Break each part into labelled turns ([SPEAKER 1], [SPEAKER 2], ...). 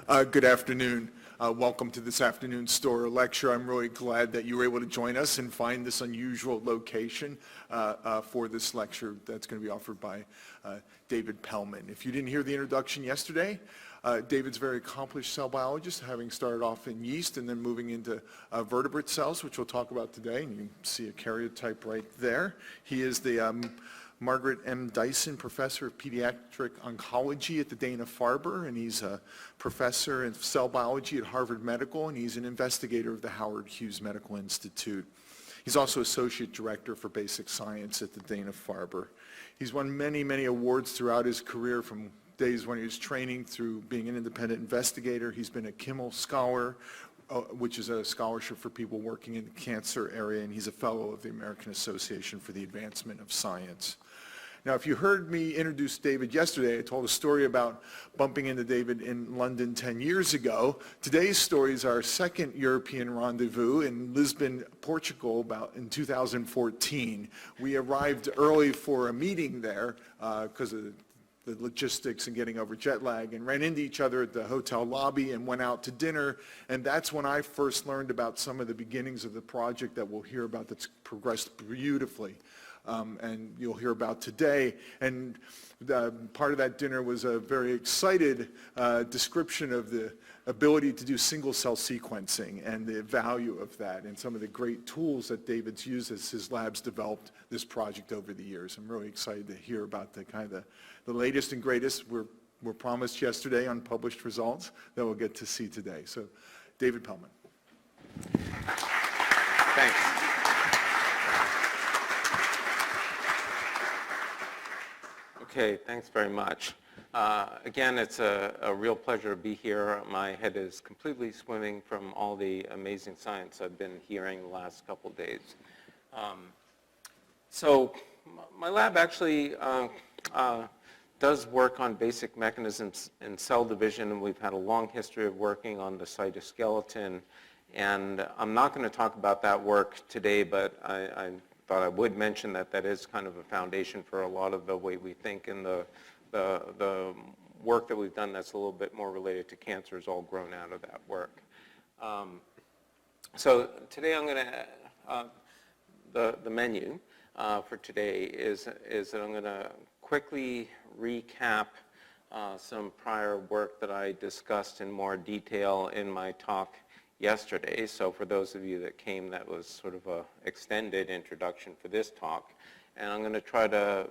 [SPEAKER 1] Good afternoon. Welcome to this afternoon's Stoller lecture. I'm really glad that you were able to join us and find this unusual location for this lecture that's going to be offered by David Pellman. If you didn't hear the introduction yesterday, David's a very accomplished cell biologist, having started off in yeast and then moving into vertebrate cells, which we'll talk about today. And you can see a karyotype right there. He is the Margaret M. Dyson Professor of Pediatric Oncology at the Dana-Farber, and he's a professor in cell biology at Harvard Medical, and he's an investigator of the Howard Hughes Medical Institute. He's also Associate Director for Basic Science at the Dana-Farber. He's won many, many awards throughout his career, from days when he was training through being an independent investigator. He's been a Kimmel Scholar, which is a scholarship for people working in the cancer area, and he's a fellow of the American Association for the Advancement of Science. Now, if you heard me introduce David yesterday, I told a story about bumping into David in London 10 years ago. Today's story is our second European rendezvous in Lisbon, Portugal, about in 2014. We arrived early for a meeting there because of the logistics and getting over jet lag, and ran into each other at the hotel lobby and went out to dinner. And that's when I first learned about some of the beginnings of the project that we'll hear about that's progressed beautifully. And you'll hear about today. And part of that dinner was a very excited description of the ability to do single-cell sequencing and the value of that, and some of the great tools that David's used as his labs developed this project over the years. I'm really excited to hear about the the latest and greatest were promised yesterday, unpublished results that we'll get to see today. So, David Pellman.
[SPEAKER 2] Thanks. Okay, thanks very much. Again, it's a real pleasure to be here. My head is completely swimming from all the amazing science I've been hearing the last couple of days. So my lab actually does work on basic mechanisms in cell division, and we've had a long history of working on the cytoskeleton. And I'm not going to talk about that work today, but I thought I would mention that that is kind of a foundation for a lot of the way we think, and the work that we've done that's a little bit more related to cancer is all grown out of that work. So today I'm going to, the menu for today is that I'm going to quickly recap some prior work that I discussed in more detail in my talk yesterday. So for those of you that came, that was sort of an extended introduction for this talk. And I'm going to try to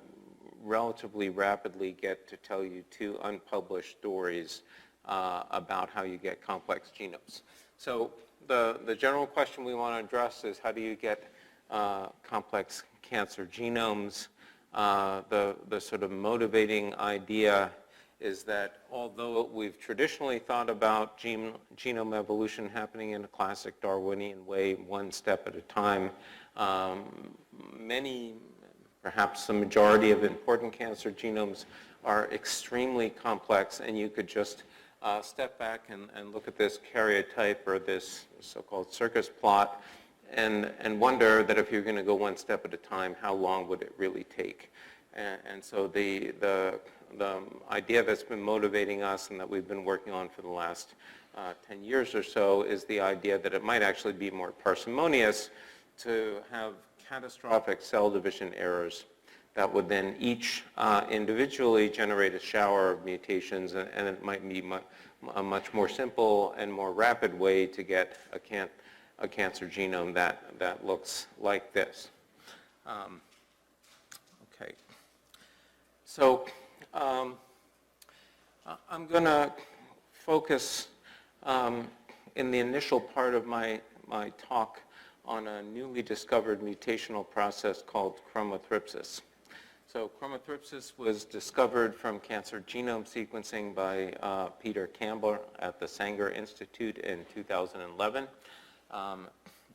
[SPEAKER 2] relatively rapidly get to tell you two unpublished stories about how you get complex genomes. So the general question we want to address is, how do you get complex cancer genomes? The sort of motivating idea is that although we've traditionally thought about genome evolution happening in a classic Darwinian way, one step at a time, many, perhaps the majority of important cancer genomes are extremely complex, and you could just step back and look at this karyotype, or this so-called circus plot, and wonder that if you're going to go one step at a time, how long would it really take? And so the idea that's been motivating us and that we've been working on for the last 10 years or so is the idea that it might actually be more parsimonious to have catastrophic cell division errors that would then each individually generate a shower of mutations, and it might be a much more simple and more rapid way to get a cancer genome that looks like this. Okay. So I'm going to focus in the initial part of my talk on a newly discovered mutational process called chromothripsis. So chromothripsis was discovered from cancer genome sequencing by Peter Campbell at the Sanger Institute in 2011.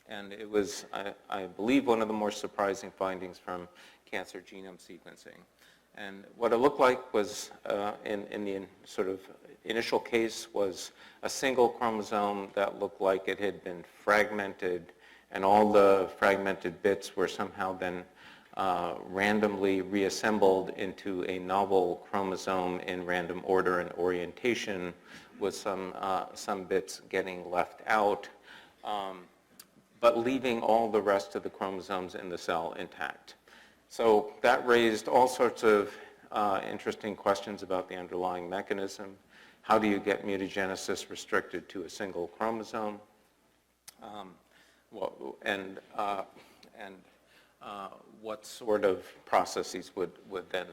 [SPEAKER 2] And it was, I believe, one of the more surprising findings from cancer genome sequencing. And what it looked like was, in the sort of initial case, was a single chromosome that looked like it had been fragmented, and all the fragmented bits were somehow then randomly reassembled into a novel chromosome in random order and orientation, with some bits getting left out, but leaving all the rest of the chromosomes in the cell intact. So that raised all sorts of interesting questions about the underlying mechanism. How do you get mutagenesis restricted to a single chromosome? What sort of processes would then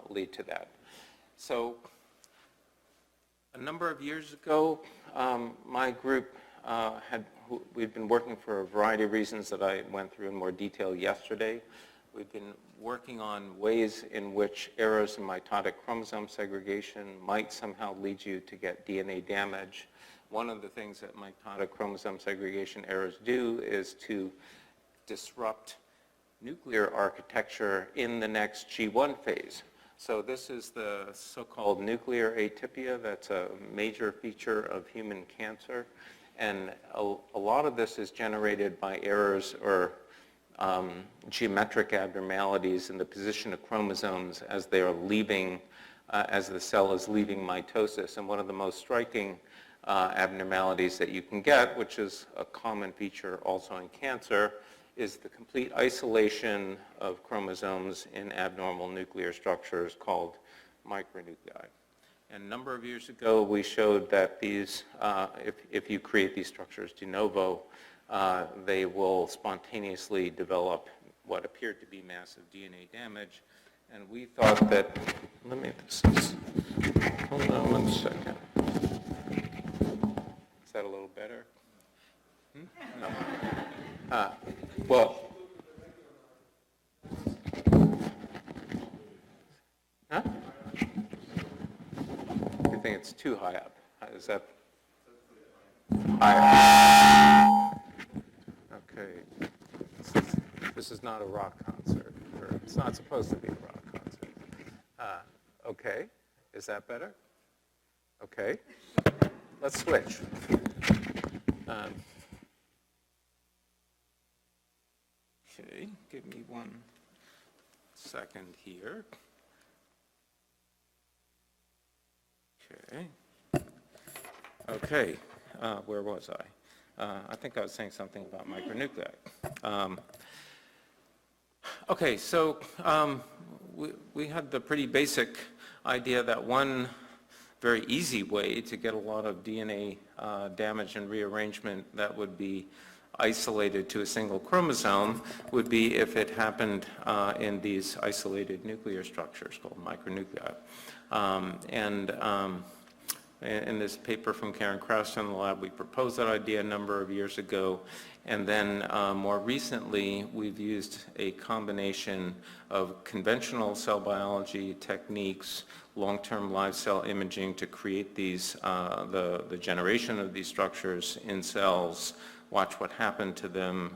[SPEAKER 2] lead to that? So a number of years ago, my group we've been working for a variety of reasons that I went through in more detail yesterday. We've been working on ways in which errors in mitotic chromosome segregation might somehow lead you to get DNA damage. One of the things that mitotic chromosome segregation errors do is to disrupt nuclear architecture in the next G1 phase. So this is the so-called nuclear atypia. That's a major feature of human cancer. And a lot of this is generated by errors or geometric abnormalities in the position of chromosomes as they are leaving, as the cell is leaving mitosis. And one of the most striking abnormalities that you can get, which is a common feature also in cancer, is the complete isolation of chromosomes in abnormal nuclear structures called micronuclei. And a number of years ago, we showed that these, if you create these structures de novo, they will spontaneously develop what appeared to be massive DNA damage. And we thought that, hold on one second. Is that a little better? No. Well, huh? You think it's too high up? Is that higher? Okay. This is not a rock concert, or it's not supposed to be a rock concert. Okay. Is that better? Okay. Let's switch. Okay, give me 1 second here. Okay, where was I? I think I was saying something about micronuclei. Okay, so we had the pretty basic idea that one very easy way to get a lot of DNA damage and rearrangement that would be isolated to a single chromosome would be if it happened in these isolated nuclear structures called micronuclei. In this paper from Karen Krauss in the lab, we proposed that idea a number of years ago. And then more recently, we've used a combination of conventional cell biology techniques, long-term live cell imaging to create these, the generation of these structures in cells, watch what happened to them,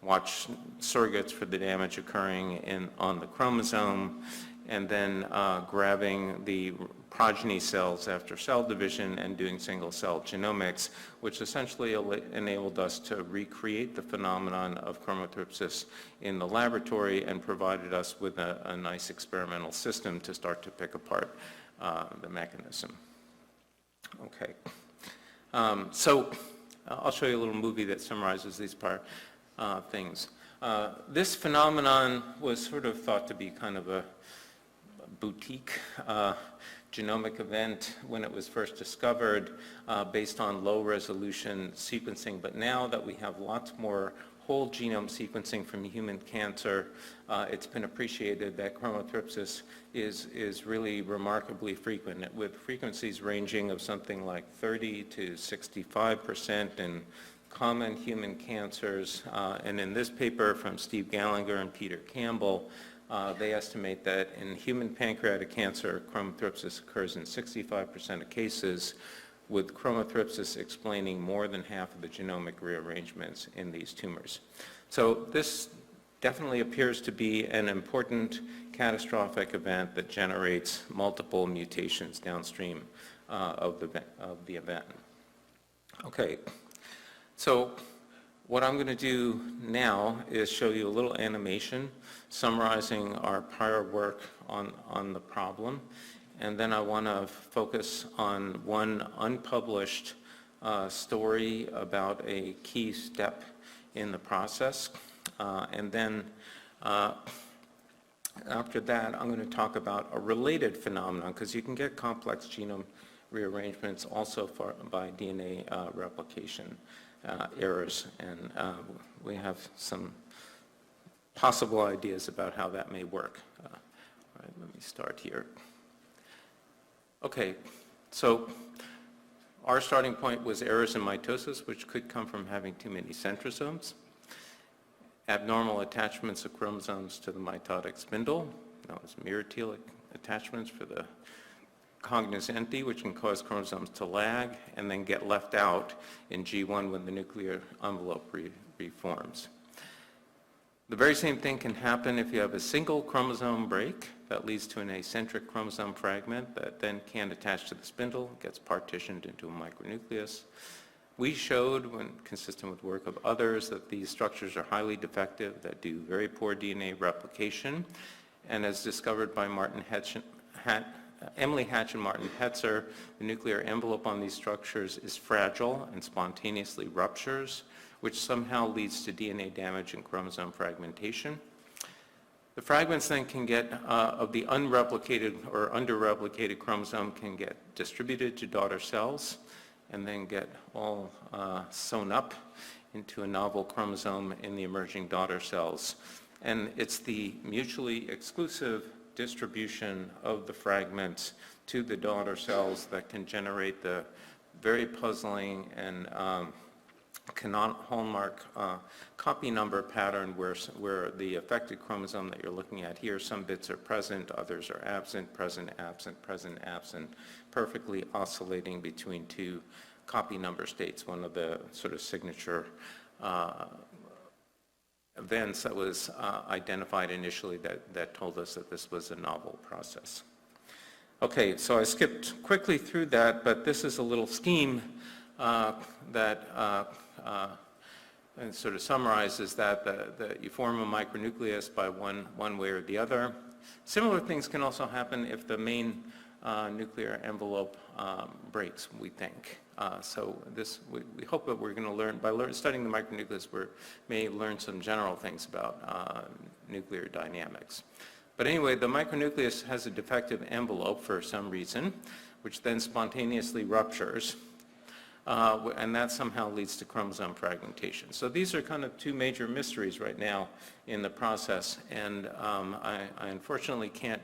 [SPEAKER 2] watch surrogates for the damage occurring on the chromosome, and then grabbing the progeny cells after cell division and doing single-cell genomics, which essentially enabled us to recreate the phenomenon of chromothripsis in the laboratory and provided us with a nice experimental system to start to pick apart the mechanism. Okay. So I'll show you a little movie that summarizes these things. This phenomenon was sort of thought to be kind of a boutique genomic event when it was first discovered based on low resolution sequencing. But now that we have lots more whole genome sequencing from human cancer, it's been appreciated that chromothripsis is really remarkably frequent, with frequencies ranging of something like 30 to 65% in common human cancers. And in this paper from Steve Gallinger and Peter Campbell, they estimate that in human pancreatic cancer, chromothripsis occurs in 65% of cases, with chromothripsis explaining more than half of the genomic rearrangements in these tumors. So this definitely appears to be an important catastrophic event that generates multiple mutations downstream of the event. Okay, so What I'm going to do now is show you a little animation summarizing our prior work on the problem, and then I want to focus on one unpublished story about a key step in the process, and then after that I'm going to talk about a related phenomenon, because you can get complex genome rearrangements also by DNA replication errors, and we have some possible ideas about how that may work. All right, let me start here. Okay, so our starting point was errors in mitosis, which could come from having too many centrosomes, abnormal attachments of chromosomes to the mitotic spindle, known as mirror-telic attachments for the cognate empty, which can cause chromosomes to lag and then get left out in G1 when the nuclear envelope reforms. The very same thing can happen if you have a single chromosome break that leads to an acentric chromosome fragment that then can't attach to the spindle, gets partitioned into a micronucleus. We showed, when consistent with work of others, that these structures are highly defective, that do very poor DNA replication, and as discovered by Emily Hatch and Martin Hetzer, the nuclear envelope on these structures is fragile and spontaneously ruptures, which somehow leads to DNA damage and chromosome fragmentation. The fragments then can get, of the unreplicated or underreplicated chromosome, can get distributed to daughter cells and then get all sewn up into a novel chromosome in the emerging daughter cells. And it's the mutually exclusive distribution of the fragments to the daughter cells that can generate the very puzzling and hallmark copy number pattern where the affected chromosome that you're looking at here, some bits are present, others are absent, present, absent, perfectly oscillating between two copy number states, one of the sort of signature events that was identified initially that told us that this was a novel process. Okay, so I skipped quickly through that, but this is a little scheme that and sort of summarizes that you form a micronucleus by one way or the other. Similar things can also happen if the main nuclear envelope breaks, we think. So we hope that we're going to learn, by studying the micronucleus, we may learn some general things about nuclear dynamics. But anyway, the micronucleus has a defective envelope for some reason, which then spontaneously ruptures, and that somehow leads to chromosome fragmentation. So these are kind of two major mysteries right now in the process, and I unfortunately can't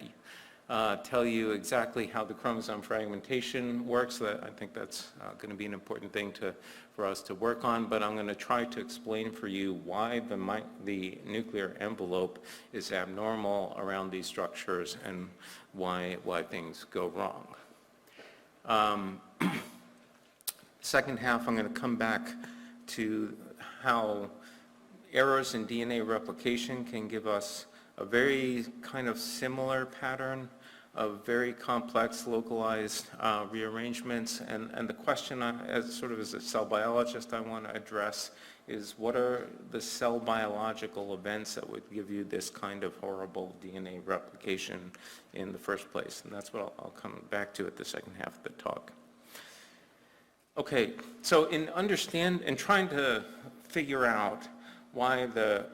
[SPEAKER 2] tell you exactly how the chromosome fragmentation works. I think that's going to be an important thing for us to work on, but I'm going to try to explain for you why the nuclear envelope is abnormal around these structures and why things go wrong. Second half, I'm going to come back to how errors in DNA replication can give us a very kind of similar pattern of very complex localized rearrangements, and the question as a cell biologist I want to address is what are the cell biological events that would give you this kind of horrible DNA replication in the first place, and that's what I'll come back to at the second half of the talk. Okay, so in trying to figure out why the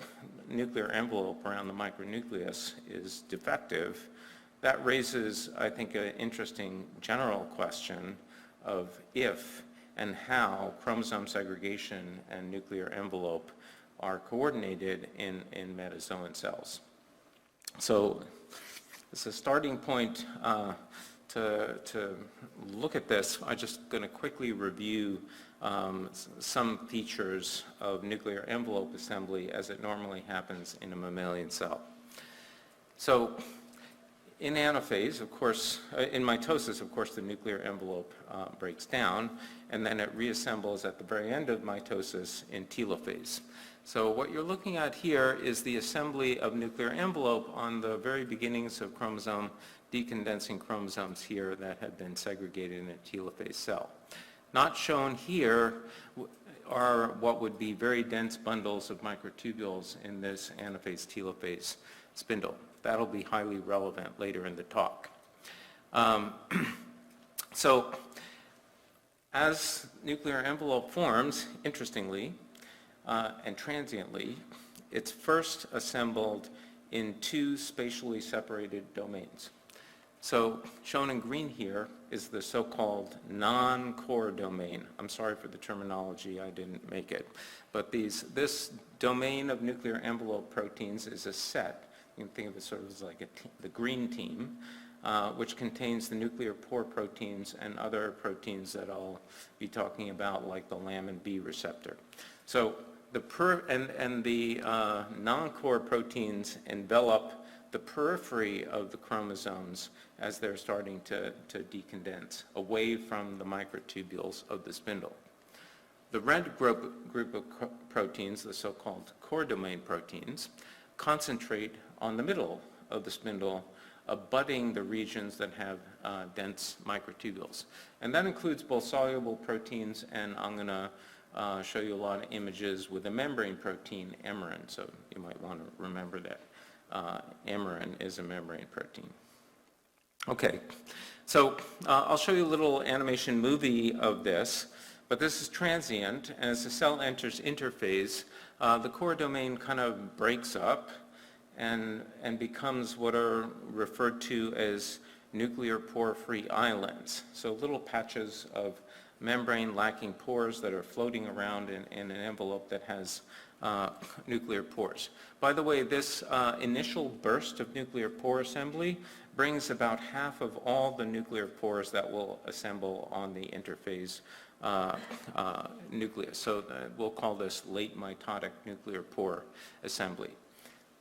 [SPEAKER 2] nuclear envelope around the micronucleus is defective, that raises, I think, an interesting general question of if and how chromosome segregation and nuclear envelope are coordinated in metazoan cells. So as a starting point to look at this, I'm just going to quickly review some features of nuclear envelope assembly as it normally happens in a mammalian cell. So in anaphase, of course, in mitosis, of course, the nuclear envelope breaks down, and then it reassembles at the very end of mitosis in telophase. So what you're looking at here is the assembly of nuclear envelope on the very beginnings of decondensing chromosomes here that had been segregated in a telophase cell. Not shown here are what would be very dense bundles of microtubules in this anaphase telophase spindle. That'll be highly relevant later in the talk. So as nuclear envelope forms, interestingly and transiently, it's first assembled in two spatially separated domains. So shown in green here is the so-called non-core domain. I'm sorry for the terminology, I didn't make it. But this domain of nuclear envelope proteins is a set. You can think of it sort of as like the green team, which contains the nuclear pore proteins and other proteins that I'll be talking about, like the lamin B receptor. So the non-core proteins envelop the periphery of the chromosomes as they're starting to decondense away from the microtubules of the spindle. The red group of proteins, the so-called core domain proteins, concentrate on the middle of the spindle, abutting the regions that have dense microtubules. And that includes both soluble proteins, and I'm going to show you a lot of images with a membrane protein, amarin, so you might want to remember that. Amarin is a membrane protein. Okay, so I'll show you a little animation movie of this, but this is transient. As the cell enters interphase, the core domain kind of breaks up and becomes what are referred to as nuclear pore-free islands. So little patches of membrane lacking pores that are floating around in an envelope that has nuclear pores. By the way, this initial burst of nuclear pore assembly brings about half of all the nuclear pores that will assemble on the interphase nucleus. So we'll call this late mitotic nuclear pore assembly.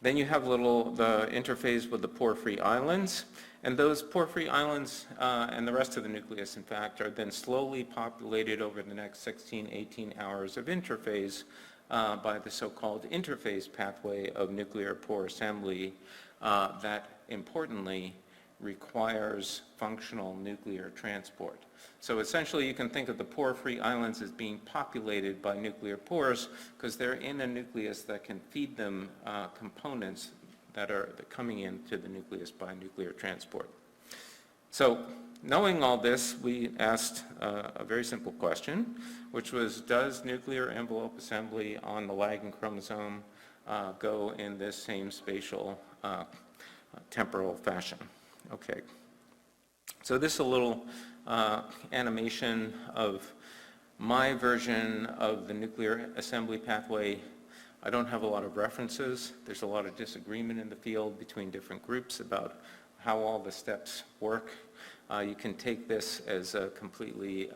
[SPEAKER 2] Then you have the interphase with the pore-free islands, and those pore-free islands and the rest of the nucleus, in fact, are then slowly populated over the next 16, 18 hours of interphase by the so-called interphase pathway of nuclear pore assembly that, importantly, requires functional nuclear transport. So essentially you can think of the pore-free islands as being populated by nuclear pores because they're in a nucleus that can feed them components that are coming into the nucleus by nuclear transport. So knowing all this, we asked a very simple question, which was, does nuclear envelope assembly on the lagging chromosome go in this same spatial temporal fashion? Okay. So this is a little animation of my version of the nuclear assembly pathway. I don't have a lot of references. There's a lot of disagreement in the field between different groups about how all the steps work. You can take this as a completely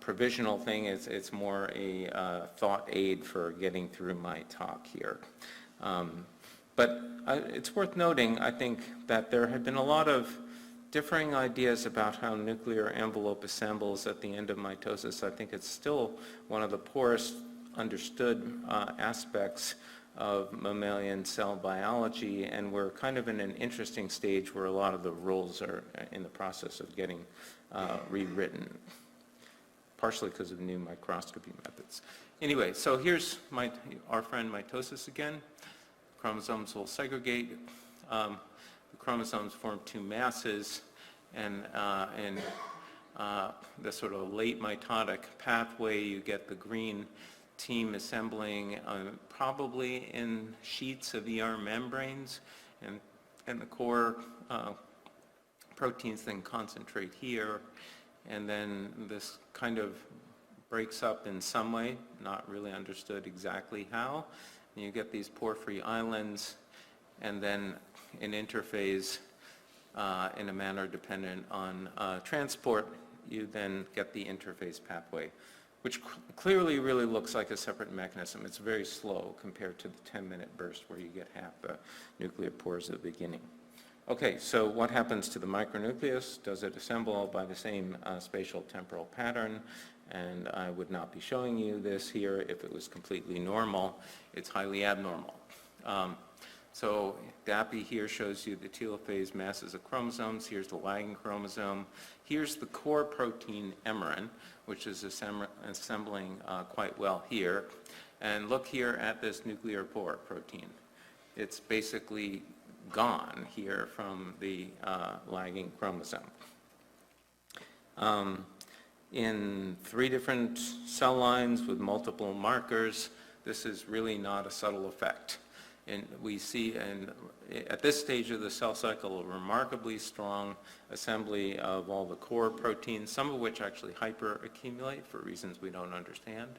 [SPEAKER 2] provisional thing. It's more a thought aid for getting through my talk here. But it's worth noting, I think, that there have been a lot of differing ideas about how nuclear envelope assembles at the end of mitosis. I think it's still one of the poorest understood aspects of mammalian cell biology, and we're kind of in an interesting stage where a lot of the rules are in the process of getting rewritten, partially because of new microscopy methods. Anyway, so here's our friend mitosis again. Chromosomes will segregate. The chromosomes form two masses, and in the sort of late mitotic pathway, you get the green team assembling probably in sheets of ER membranes, and the core proteins then concentrate here, and then this kind of breaks up in some way, not really understood exactly how. And you get these pore-free islands, and then in interphase, in a manner dependent on transport, you then get the interphase pathway, which clearly really looks like a separate mechanism. It's very slow compared to the 10-minute burst where you get half the nuclear pores at the beginning. Okay, so what happens to the micronucleus? Does it assemble by the same spatial temporal pattern? And I would not be showing you this here if it was completely normal. It's highly abnormal. So DAPI here shows you the telophase masses of chromosomes. Here's the lagging chromosome. Here's the core protein emerin, which is assembling quite well here. And look here at this nuclear pore protein. It's basically gone here from the lagging chromosome. In 3 different cell lines with multiple markers, this is really not a subtle effect. And we see at this stage of the cell cycle a remarkably strong assembly of all the core proteins, some of which actually hyperaccumulate for reasons we don't understand,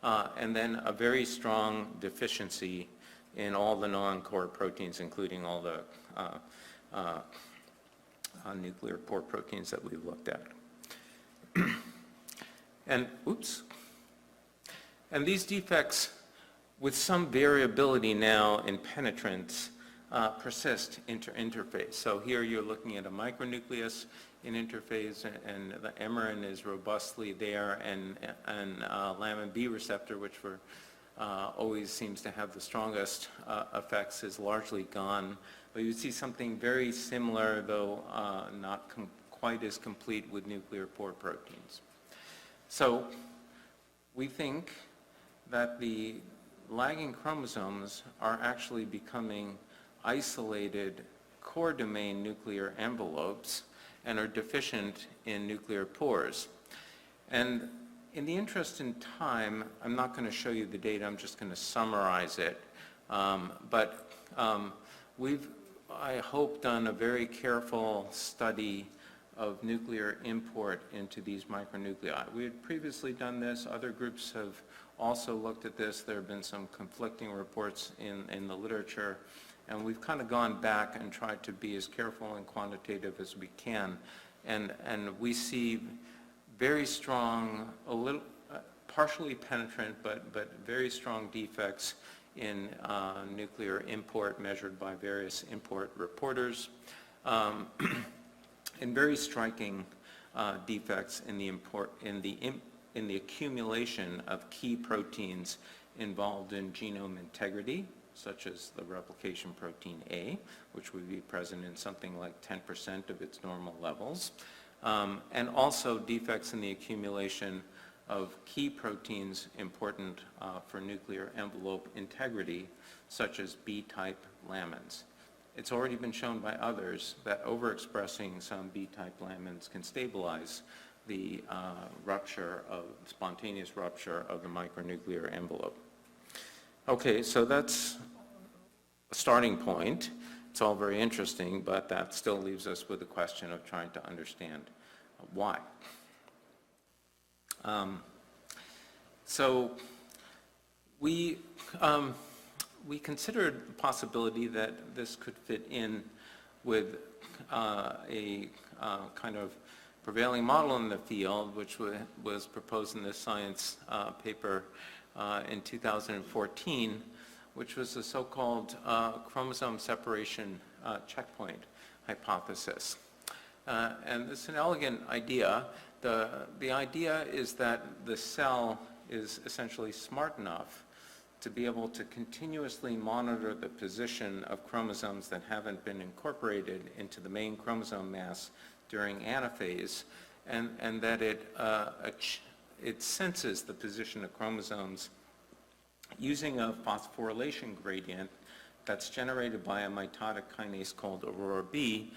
[SPEAKER 2] and then a very strong deficiency in all the non-core proteins, including all the nuclear pore proteins that we've looked at. And these defects, with some variability now in penetrance, persist interface. So here you're looking at a micronucleus in interphase, and the emerin is robustly there, and lamin B receptor, which always seems to have the strongest effects, is largely gone. But you see something very similar, though not quite as complete, with nuclear pore proteins. So we think that the lagging chromosomes are actually becoming isolated core domain nuclear envelopes and are deficient in nuclear pores. And in the interest in time, I'm not going to show you the data, I'm just going to summarize it. We've, I hope, done a very careful study of nuclear import into these micronuclei. We had previously done this, other groups have also looked at this. There have been some conflicting reports in the literature, and we've kind of gone back and tried to be as careful and quantitative as we can. And we see very strong, partially penetrant, but very strong defects in nuclear import measured by various import reporters, and very striking defects in the accumulation of key proteins involved in genome integrity, such as the replication protein A, which would be present in something like 10% of its normal levels, and also defects in the accumulation of key proteins important for nuclear envelope integrity, such as B-type lamins. It's already been shown by others that overexpressing some B-type lamins can stabilize the spontaneous rupture of the micronuclear envelope. Okay, so that's a starting point. It's all very interesting, but that still leaves us with the question of trying to understand why. So we considered the possibility that this could fit in with a kind of prevailing model in the field, which was proposed in this Science paper in 2014, which was the so-called chromosome separation checkpoint hypothesis. And it's an elegant idea. The idea is that the cell is essentially smart enough to be able to continuously monitor the position of chromosomes that haven't been incorporated into the main chromosome mass during anaphase, and that it senses the position of chromosomes using a phosphorylation gradient that's generated by a mitotic kinase called Aurora B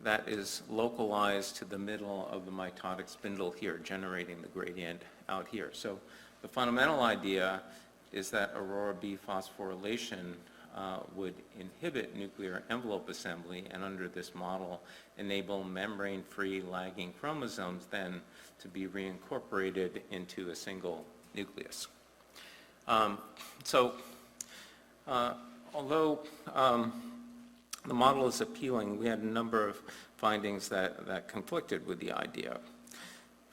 [SPEAKER 2] that is localized to the middle of the mitotic spindle here, generating the gradient out here. So the fundamental idea is that Aurora B phosphorylation would inhibit nuclear envelope assembly, and under this model enable membrane-free lagging chromosomes then to be reincorporated into a single nucleus. Although the model is appealing, we had a number of findings that conflicted with the idea.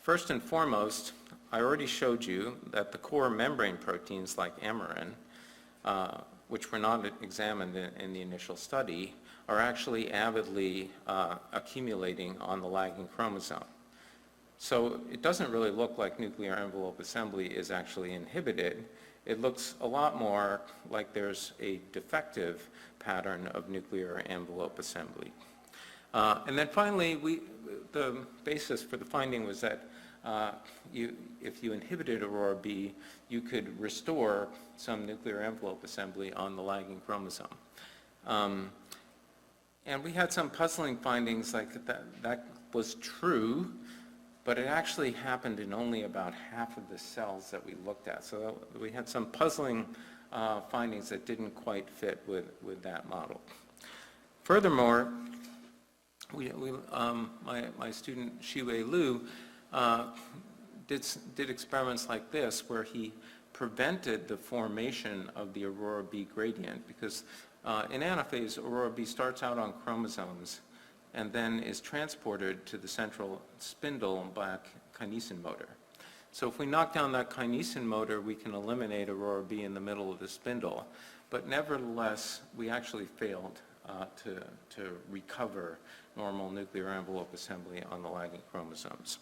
[SPEAKER 2] First and foremost, I already showed you that the core membrane proteins like emerin, which were not examined in the initial study, are actually avidly accumulating on the lagging chromosome. So it doesn't really look like nuclear envelope assembly is actually inhibited. It looks a lot more like there's a defective pattern of nuclear envelope assembly. And then finally, the basis for the finding was that if you inhibited Aurora B, you could restore some nuclear envelope assembly on the lagging chromosome. And we had some puzzling findings like that was true, but it actually happened in only about half of the cells that we looked at. So we had some puzzling findings that didn't quite fit with that model. Furthermore, my student Shiwei Liu did experiments like this where he prevented the formation of the Aurora B gradient because in anaphase, Aurora B starts out on chromosomes and then is transported to the central spindle by a kinesin motor. So if we knock down that kinesin motor, we can eliminate Aurora B in the middle of the spindle. But nevertheless, we actually failed to recover normal nuclear envelope assembly on the lagging chromosomes.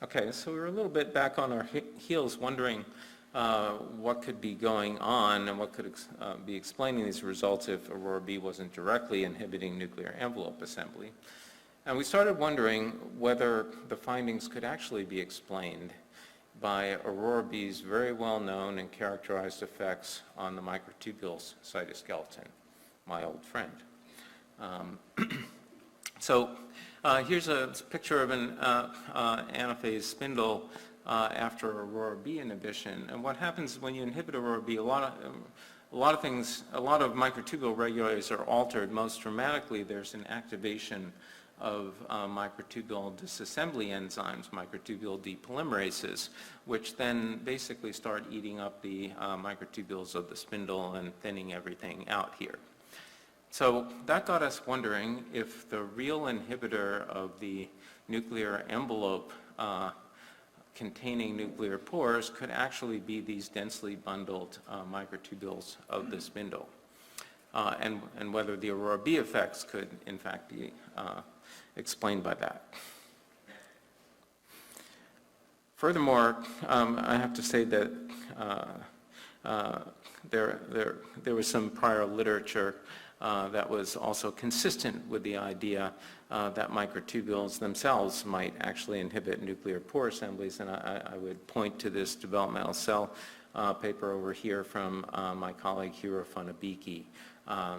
[SPEAKER 2] Okay, so we were a little bit back on our heels wondering what could be going on and what could be explaining these results if Aurora B wasn't directly inhibiting nuclear envelope assembly. And we started wondering whether the findings could actually be explained by Aurora B's very well-known and characterized effects on the microtubules cytoskeleton, my old friend. So here's a picture of an anaphase spindle after Aurora B inhibition. And what happens when you inhibit Aurora B, a lot of microtubule regulators are altered. Most dramatically, there's an activation of microtubule disassembly enzymes, microtubule depolymerases, which then basically start eating up the microtubules of the spindle and thinning everything out here. So that got us wondering if the real inhibitor of the nuclear envelope containing nuclear pores could actually be these densely bundled microtubules of the spindle, and whether the Aurora B effects could in fact be explained by that. Furthermore, I have to say that there was some prior literature that was also consistent with the idea that microtubules themselves might actually inhibit nuclear pore assemblies, and I would point to this developmental cell paper over here from my colleague Hiro Funabiki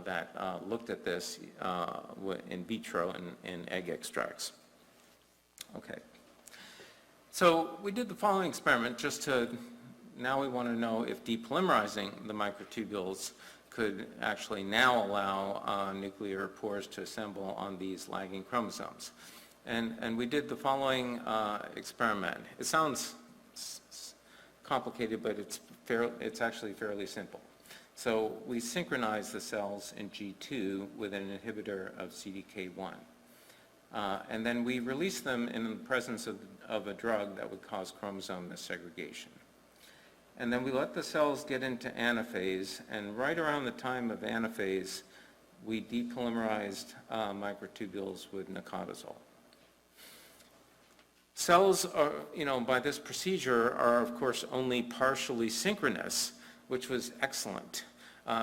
[SPEAKER 2] that looked at this in vitro in egg extracts. Okay. So we did the following experiment just to, now we want to know if depolymerizing the microtubules could actually now allow nuclear pores to assemble on these lagging chromosomes. And we did the following experiment. It sounds complicated, but it's actually fairly simple. So we synchronized the cells in G2 with an inhibitor of CDK1. And then we released them in the presence of a drug that would cause chromosome missegregation. And then we let the cells get into anaphase, and right around the time of anaphase, we depolymerized microtubules with nicotazole. Cells are, by this procedure are of course only partially synchronous, which was excellent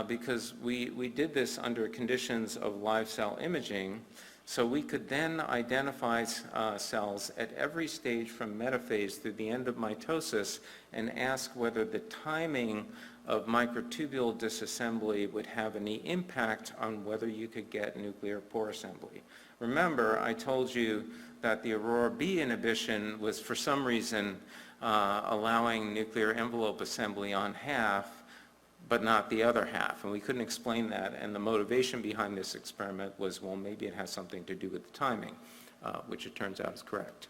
[SPEAKER 2] because we did this under conditions of live cell imaging, so we could then identify cells at every stage from metaphase through the end of mitosis and ask whether the timing of microtubule disassembly would have any impact on whether you could get nuclear pore assembly. Remember, I told you that the Aurora B inhibition was for some reason allowing nuclear envelope assembly on half, but not the other half, and we couldn't explain that, and the motivation behind this experiment was, well, maybe it has something to do with the timing, which it turns out is correct.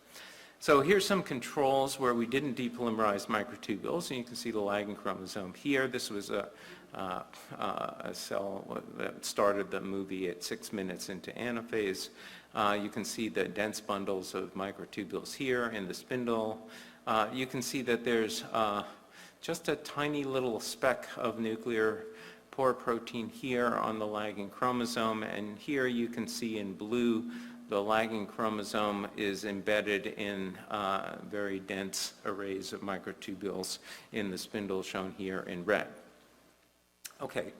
[SPEAKER 2] So here's some controls where we didn't depolymerize microtubules, and you can see the lagging chromosome here. This was a cell that started the movie at 6 minutes into anaphase. You can see the dense bundles of microtubules here in the spindle. You can see that there's just a tiny little speck of nuclear pore protein here on the lagging chromosome, and here you can see in blue the lagging chromosome is embedded in very dense arrays of microtubules in the spindle shown here in red. Okay,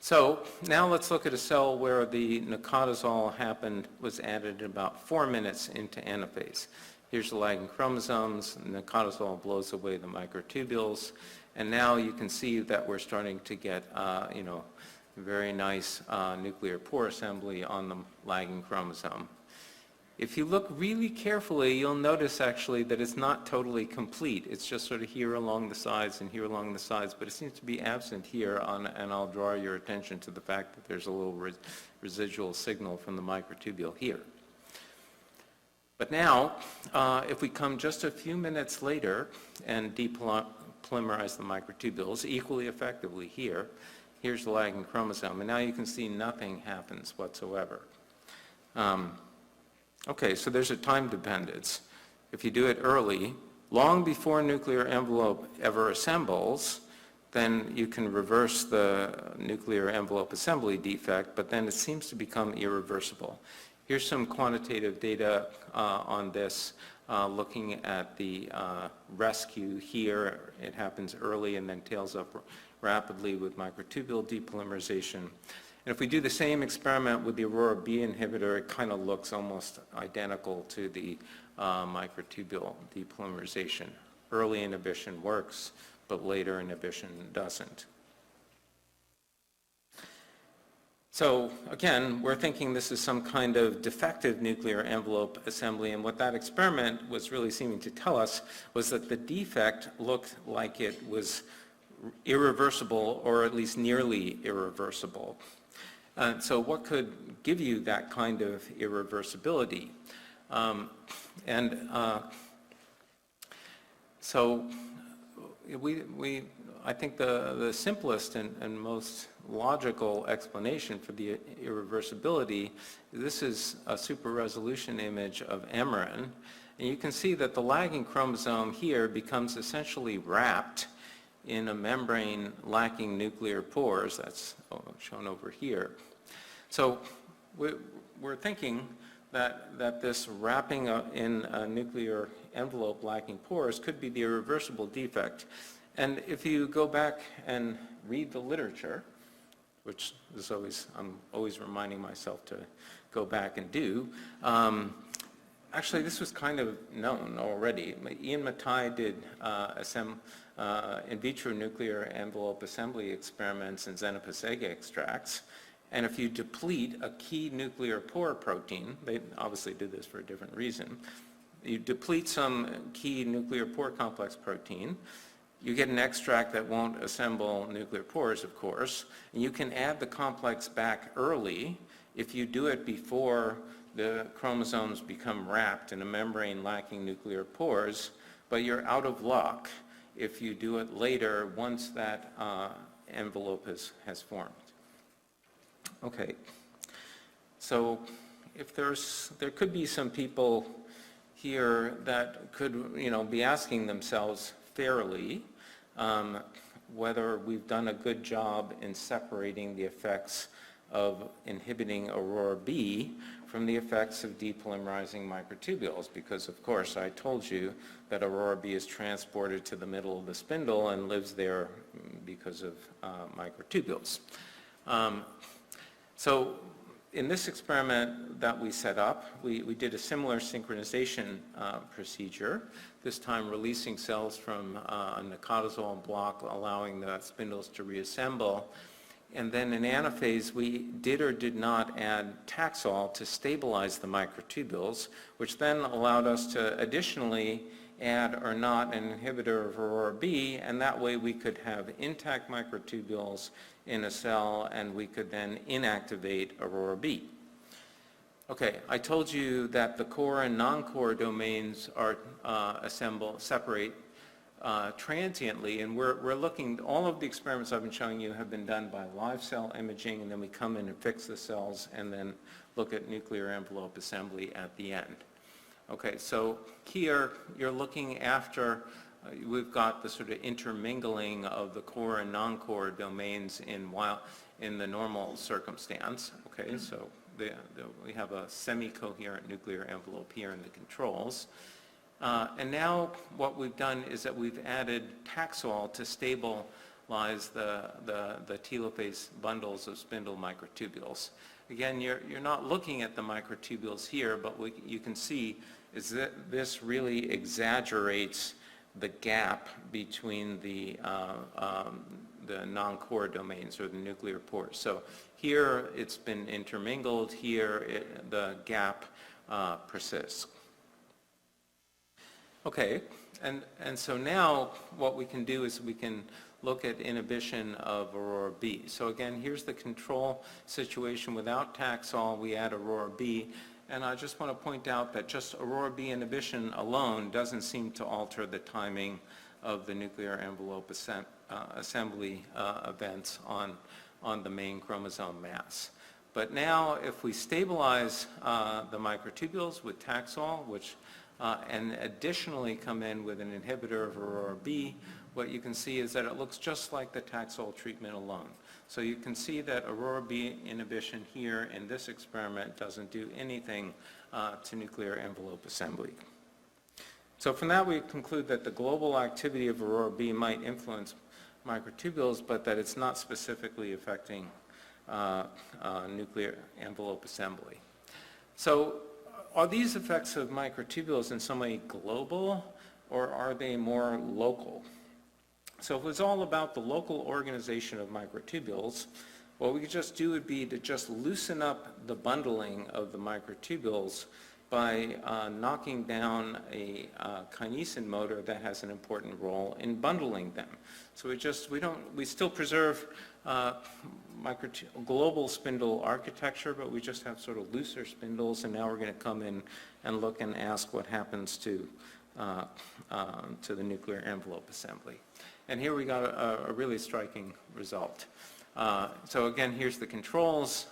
[SPEAKER 2] so now let's look at a cell where the nicotazole was added about 4 minutes into anaphase. Here's the lagging chromosomes, nicotazole blows away the microtubules, and now you can see that we're starting to get, very nice nuclear pore assembly on the lagging chromosome. If you look really carefully, you'll notice actually that it's not totally complete. It's just sort of here along the sides and here along the sides, but it seems to be absent here, and I'll draw your attention to the fact that there's a little residual signal from the microtubule here. But now, if we come just a few minutes later and depolymerize the microtubules equally effectively here, here's the lagging chromosome, and now you can see nothing happens whatsoever. Okay, so there's a time dependence. If you do it early, long before nuclear envelope ever assembles, then you can reverse the nuclear envelope assembly defect, but then it seems to become irreversible. Here's some quantitative data on this, looking at the rescue here. It happens early and then tails up rapidly with microtubule depolymerization. And if we do the same experiment with the Aurora B inhibitor, it kind of looks almost identical to the microtubule depolymerization. Early inhibition works, but later inhibition doesn't. So again, we're thinking this is some kind of defective nuclear envelope assembly, and what that experiment was really seeming to tell us was that the defect looked like it was irreversible, or at least nearly irreversible. So what could give you that kind of irreversibility? So I think the simplest and most logical explanation for the irreversibility, this is a super resolution image of Amarin, and you can see that the lagging chromosome here becomes essentially wrapped in a membrane lacking nuclear pores. That's shown over here. So we're thinking that this wrapping in a nuclear envelope lacking pores could be the irreversible defect. And if you go back and read the literature, which is I'm always reminding myself to go back and do, actually this was kind of known already. Ian Matai did in vitro nuclear envelope assembly experiments in Xenopus egg extracts, and if you deplete a key nuclear pore protein, they obviously did this for a different reason, you deplete some key nuclear pore complex protein, you get an extract that won't assemble nuclear pores, of course, and you can add the complex back early if you do it before the chromosomes become wrapped in a membrane lacking nuclear pores, but you're out of luck if you do it later once that envelope has formed. Okay, so if there could be some people here that could be asking themselves fairly whether we've done a good job in separating the effects of inhibiting Aurora B from the effects of depolymerizing microtubules, because of course I told you that Aurora B is transported to the middle of the spindle and lives there because of microtubules. So in this experiment that we set up, we did a similar synchronization procedure, this time releasing cells from a nicotazole block, allowing the spindles to reassemble. And then in anaphase, we did or did not add Taxol to stabilize the microtubules, which then allowed us to additionally add or not an inhibitor of Aurora B, and that way we could have intact microtubules in a cell, and we could then inactivate Aurora B. Okay, I told you that the core and non-core domains are separate transiently, and we're looking, all of the experiments I've been showing you have been done by live cell imaging, and then we come in and fix the cells and then look at nuclear envelope assembly at the end. Okay, so here you're looking after we've got the sort of intermingling of the core and non-core domains in the normal circumstance. Okay, so we have a semi-coherent nuclear envelope here in the controls. And now what we've done is that we've added Taxol to stabilize the telophase bundles of spindle microtubules. Again, you're not looking at the microtubules here, but what you can see is that this really exaggerates the gap between the non-core domains or the nuclear pores. So here it's been intermingled, here the gap persists. Okay, and so now what we can do is we can look at inhibition of Aurora B. So again, here's the control situation without Taxol. We add Aurora B, and I just want to point out that just Aurora B inhibition alone doesn't seem to alter the timing of the nuclear envelope assembly events on the main chromosome mass. But now if we stabilize the microtubules with Taxol, which and additionally come in with an inhibitor of Aurora B, what you can see is that it looks just like the Taxol treatment alone. So you can see that Aurora B inhibition here in this experiment doesn't do anything to nuclear envelope assembly. So from that we conclude that the global activity of Aurora B might influence microtubules, but that it's not specifically affecting nuclear envelope assembly. So are these effects of microtubules in some way global, or are they more local? So if it was all about the local organization of microtubules, what we could just do would be to just loosen up the bundling of the microtubules by knocking down a kinesin motor that has an important role in bundling them. So we still preserve global spindle architecture, but we just have sort of looser spindles, and now we're going to come in and look and ask what happens to the nuclear envelope assembly. And here we got a really striking result. So again, here's the controls.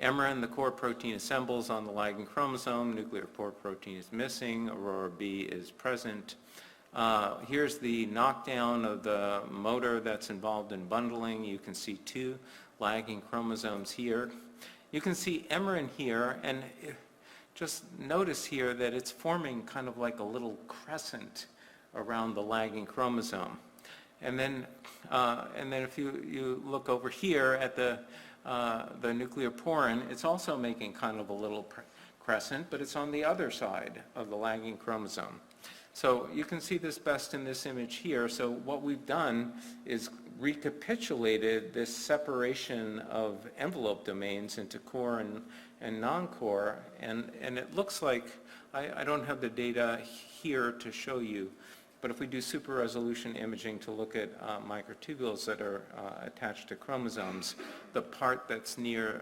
[SPEAKER 2] Emerin, the core protein, assembles on the lagging chromosome. Nuclear pore protein is missing. Aurora B is present. Here's the knockdown of the motor that's involved in bundling. You can see 2 lagging chromosomes here. You can see Emerin here, and just notice here that it's forming kind of like a little crescent around the lagging chromosome. And then if you look over here at the nuclear porin, it's also making kind of a little crescent, but it's on the other side of the lagging chromosome. So you can see this best in this image here. So what we've done is recapitulated this separation of envelope domains into core and non-core, and it looks like, I don't have the data here to show you, but if we do super resolution imaging to look at microtubules that are attached to chromosomes, the part that's near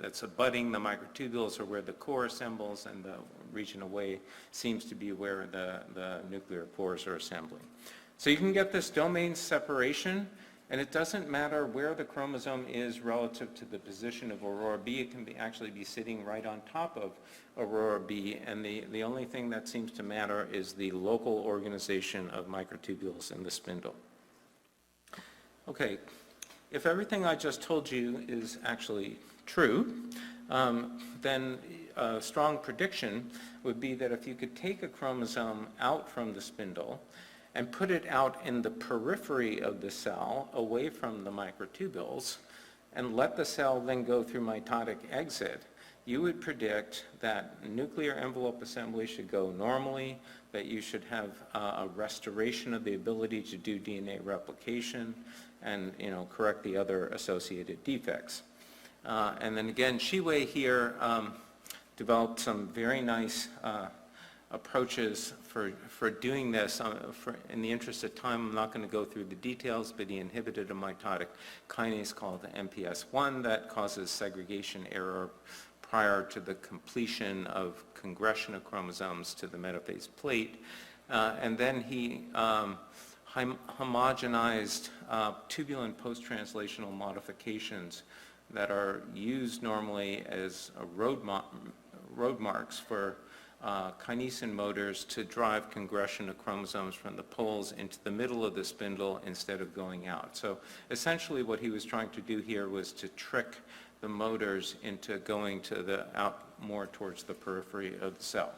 [SPEAKER 2] that's abutting the microtubules are where the core assembles, and the region away seems to be where the nuclear pores are assembling. So you can get this domain separation, and it doesn't matter where the chromosome is relative to the position of Aurora B. It can actually be sitting right on top of Aurora B, and the only thing that seems to matter is the local organization of microtubules in the spindle. Okay, if everything I just told you is actually true, then a strong prediction would be that if you could take a chromosome out from the spindle and put it out in the periphery of the cell, away from the microtubules, and let the cell then go through mitotic exit, you would predict that nuclear envelope assembly should go normally, that you should have a restoration of the ability to do DNA replication, and correct the other associated defects. And then again, Shiwei here developed some very nice approaches for doing this. In the interest of time, I'm not going to go through the details, but he inhibited a mitotic kinase called the MPS1 that causes segregation error prior to the completion of congression of chromosomes to the metaphase plate. And then he homogenized tubulin post-translational modifications that are used normally as road marks for kinesin motors to drive congression of chromosomes from the poles into the middle of the spindle instead of going out. So essentially what he was trying to do here was to trick the motors into going to the out more towards the periphery of the cell.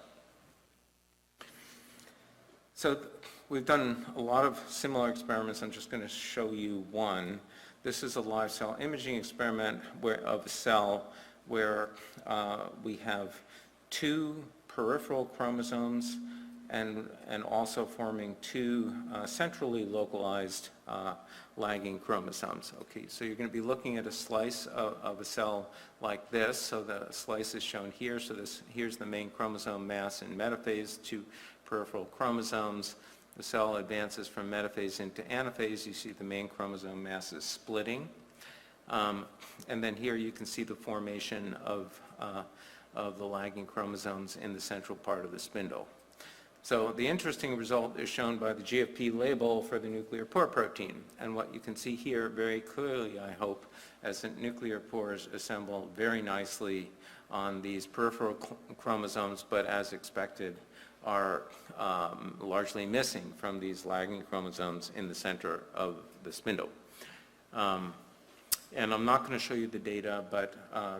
[SPEAKER 2] So we've done a lot of similar experiments. I'm just going to show you one. This is a live cell imaging experiment of a cell where we have two peripheral chromosomes and also forming two centrally localized lagging chromosomes. Okay, so you're going to be looking at a slice of a cell like this. So the slice is shown here. So here's the main chromosome mass in metaphase, two peripheral chromosomes. The cell advances from metaphase into anaphase. You see the main chromosome mass is splitting. And then here you can see the formation of the lagging chromosomes in the central part of the spindle. So the interesting result is shown by the GFP label for the nuclear pore protein. And what you can see here very clearly, I hope, as the nuclear pores assemble very nicely on these peripheral chromosomes, but as expected, are largely missing from these lagging chromosomes in the center of the spindle. And I'm not going to show you the data, but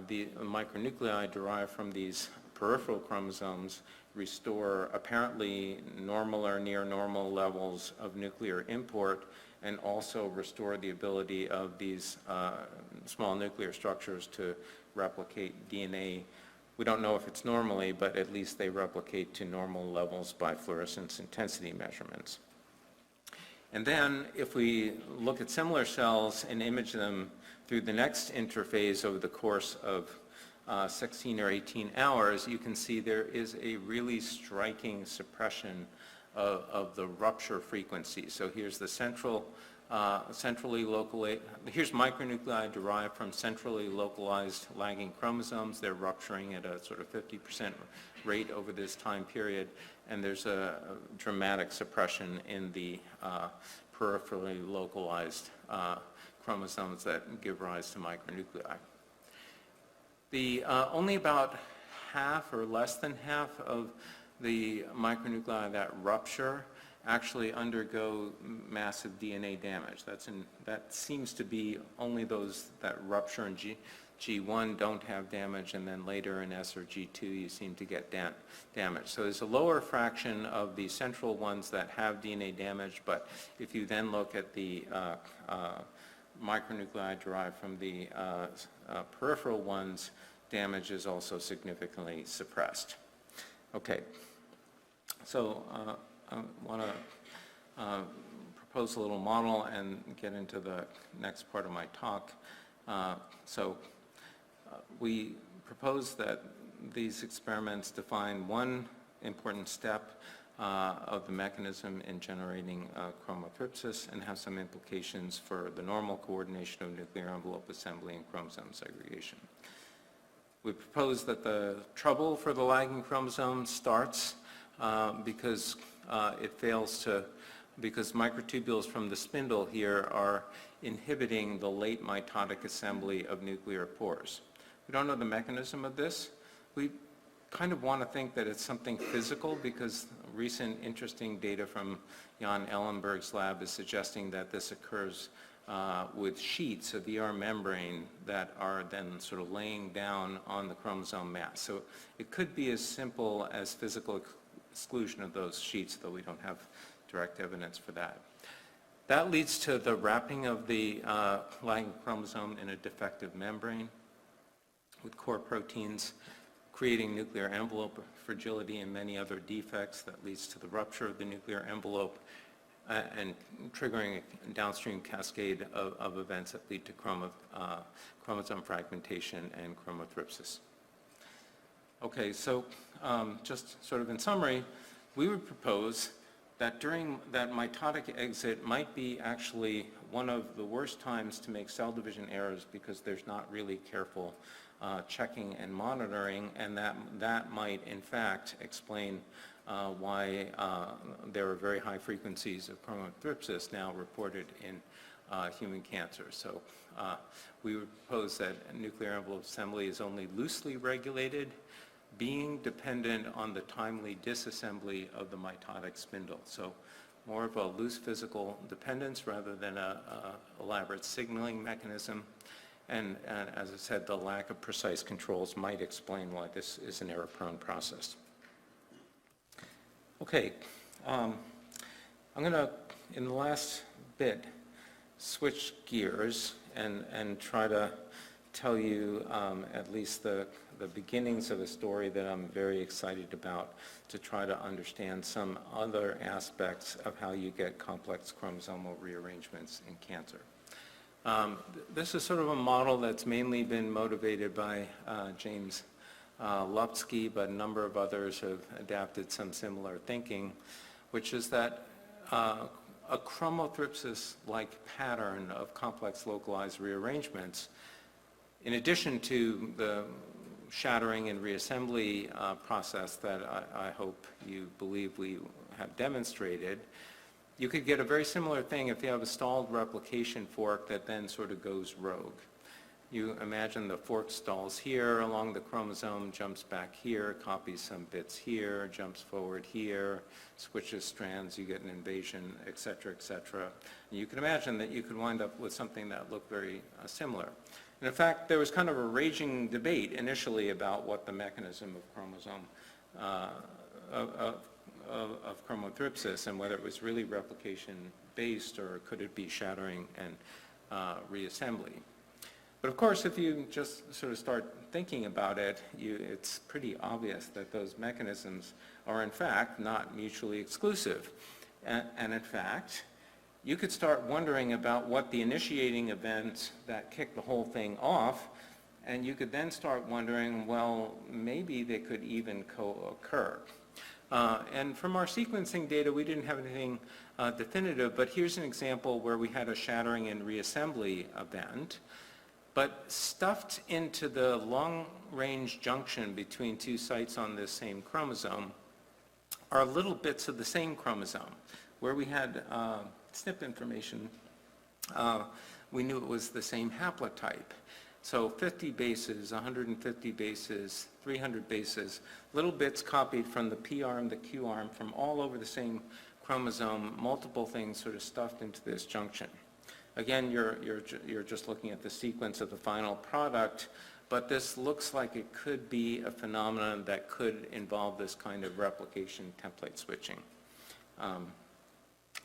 [SPEAKER 2] the micronuclei derived from these peripheral chromosomes restore apparently normal or near normal levels of nuclear import, and also restore the ability of these small nuclear structures to replicate DNA. We don't know if it's normally, but at least they replicate to normal levels by fluorescence intensity measurements. And then if we look at similar cells and image them through the next interphase over the course of 16 or 18 hours, you can see there is a really striking suppression of the rupture frequency. So here's the centrally localized, here's micronuclei derived from centrally localized lagging chromosomes. They're rupturing at a sort of 50% rate over this time period, and there's a dramatic suppression in the peripherally localized chromosomes that give rise to micronuclei. Only about half or less than half of the micronuclei that rupture actually undergo massive DNA damage. That seems to be only those that rupture in G1 don't have damage, and then later in S or G2 you seem to get damage. So there's a lower fraction of the central ones that have DNA damage, but if you then look at the micronuclei derived from the peripheral ones, damage is also significantly suppressed. Okay, so I want to propose a little model and get into the next part of my talk. We propose that these experiments define one important step of the mechanism in generating chromothripsis and have some implications for the normal coordination of nuclear envelope assembly and chromosome segregation. We propose that the trouble for the lagging chromosome starts because because microtubules from the spindle here are inhibiting the late mitotic assembly of nuclear pores. We don't know the mechanism of this. We kind of want to think that it's something physical, because recent interesting data from Jan Ellenberg's lab is suggesting that this occurs with sheets of ER membrane that are then sort of laying down on the chromosome mass. So it could be as simple as physical exclusion of those sheets, though we don't have direct evidence for that. That leads to the wrapping of the lagging chromosome in a defective membrane with core proteins, creating nuclear envelope fragility and many other defects that leads to the rupture of the nuclear envelope and triggering a downstream cascade of events that lead to chromosome fragmentation and chromothripsis. Okay, so just sort of in summary, we would propose that during that mitotic exit might be actually one of the worst times to make cell division errors, because there's not really careful checking and monitoring, and that might in fact explain why there are very high frequencies of chromothripsis now reported in human cancer. So we would propose that nuclear envelope assembly is only loosely regulated, being dependent on the timely disassembly of the mitotic spindle. So more of a loose physical dependence rather than a elaborate signaling mechanism. And as I said, the lack of precise controls might explain why this is an error-prone process. Okay, I'm going to, in the last bit, switch gears and try to tell you at least the beginnings of a story that I'm very excited about, to try to understand some other aspects of how you get complex chromosomal rearrangements in cancer. This is sort of a model that's mainly been motivated by James Lupsky, but a number of others have adapted some similar thinking, which is that a chromothripsis-like pattern of complex localized rearrangements, in addition to the shattering and reassembly process that I hope you believe we have demonstrated, you could get a very similar thing if you have a stalled replication fork that then sort of goes rogue. You imagine the fork stalls here along the chromosome, jumps back here, copies some bits here, jumps forward here, switches strands, you get an invasion, et cetera, et cetera. And you can imagine that you could wind up with something that looked very similar. And in fact, there was kind of a raging debate initially about what the mechanism of chromosome of chromothripsis, and whether it was really replication based or could it be shattering and reassembly. But of course, if you just sort of start thinking about it, it's pretty obvious that those mechanisms are in fact not mutually exclusive. And in fact, you could start wondering about what the initiating events that kick the whole thing off, and you could then start wondering, well, maybe they could even co-occur. And from our sequencing data, we didn't have anything definitive, but here's an example where we had a shattering and reassembly event. But stuffed into the long-range junction between two sites on this same chromosome are little bits of the same chromosome. Where we had SNP information, we knew it was the same haplotype. So 50 bases, 150 bases, 300 bases, little bits copied from the P arm, the Q arm, from all over the same chromosome, multiple things sort of stuffed into this junction. Again, you're just looking at the sequence of the final product, but this looks like it could be a phenomenon that could involve this kind of replication template switching.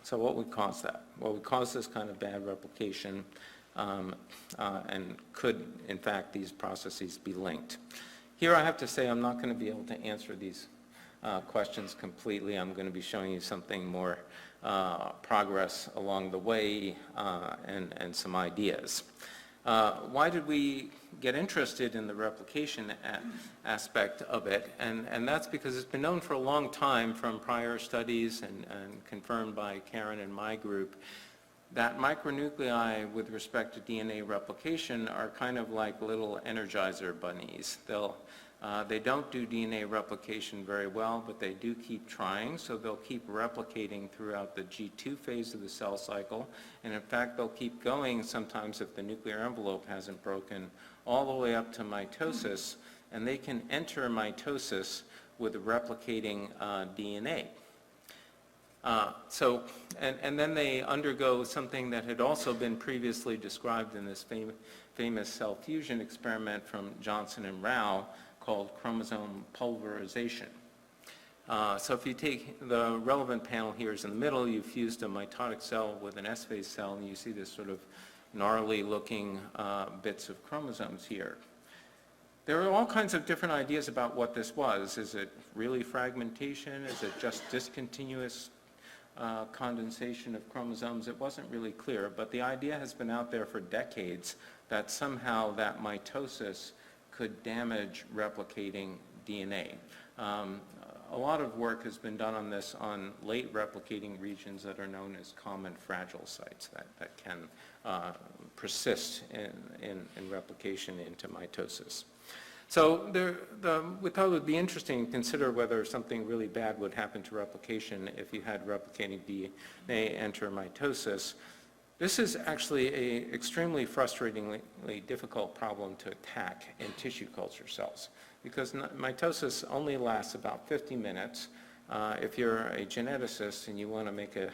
[SPEAKER 2] So what would cause that? What would cause this kind of bad replication, and could, in fact, these processes be linked? Here I have to say I'm not going to be able to answer these questions completely. I'm going to be showing you something more progress along the way and some ideas. Why did we get interested in the replication aspect of it? And that's because it's been known for a long time from prior studies and confirmed by Karen and my group that micronuclei with respect to DNA replication are kind of like little Energizer bunnies. They don't do DNA replication very well, but they do keep trying, so they'll keep replicating throughout the G2 phase of the cell cycle, and in fact they'll keep going sometimes if the nuclear envelope hasn't broken, all the way up to mitosis, and they can enter mitosis with replicating DNA. And then they undergo something that had also been previously described in this famous cell fusion experiment from Johnson and Rao, called chromosome pulverization. So if you take the relevant panel here is in the middle, you've fused a mitotic cell with an S-phase cell, and you see this sort of gnarly looking bits of chromosomes here. There are all kinds of different ideas about what this was. Is it really fragmentation? Is it just discontinuous condensation of chromosomes? It wasn't really clear, but the idea has been out there for decades that somehow that mitosis could damage replicating DNA. A lot of work has been done on this on late replicating regions that are known as common fragile sites that can persist in replication into mitosis. So we thought it would be interesting to consider whether something really bad would happen to replication if you had replicating DNA enter mitosis. This is actually an extremely frustratingly difficult problem to attack in tissue culture cells because mitosis only lasts about 50 minutes. If you're a geneticist and you want to make a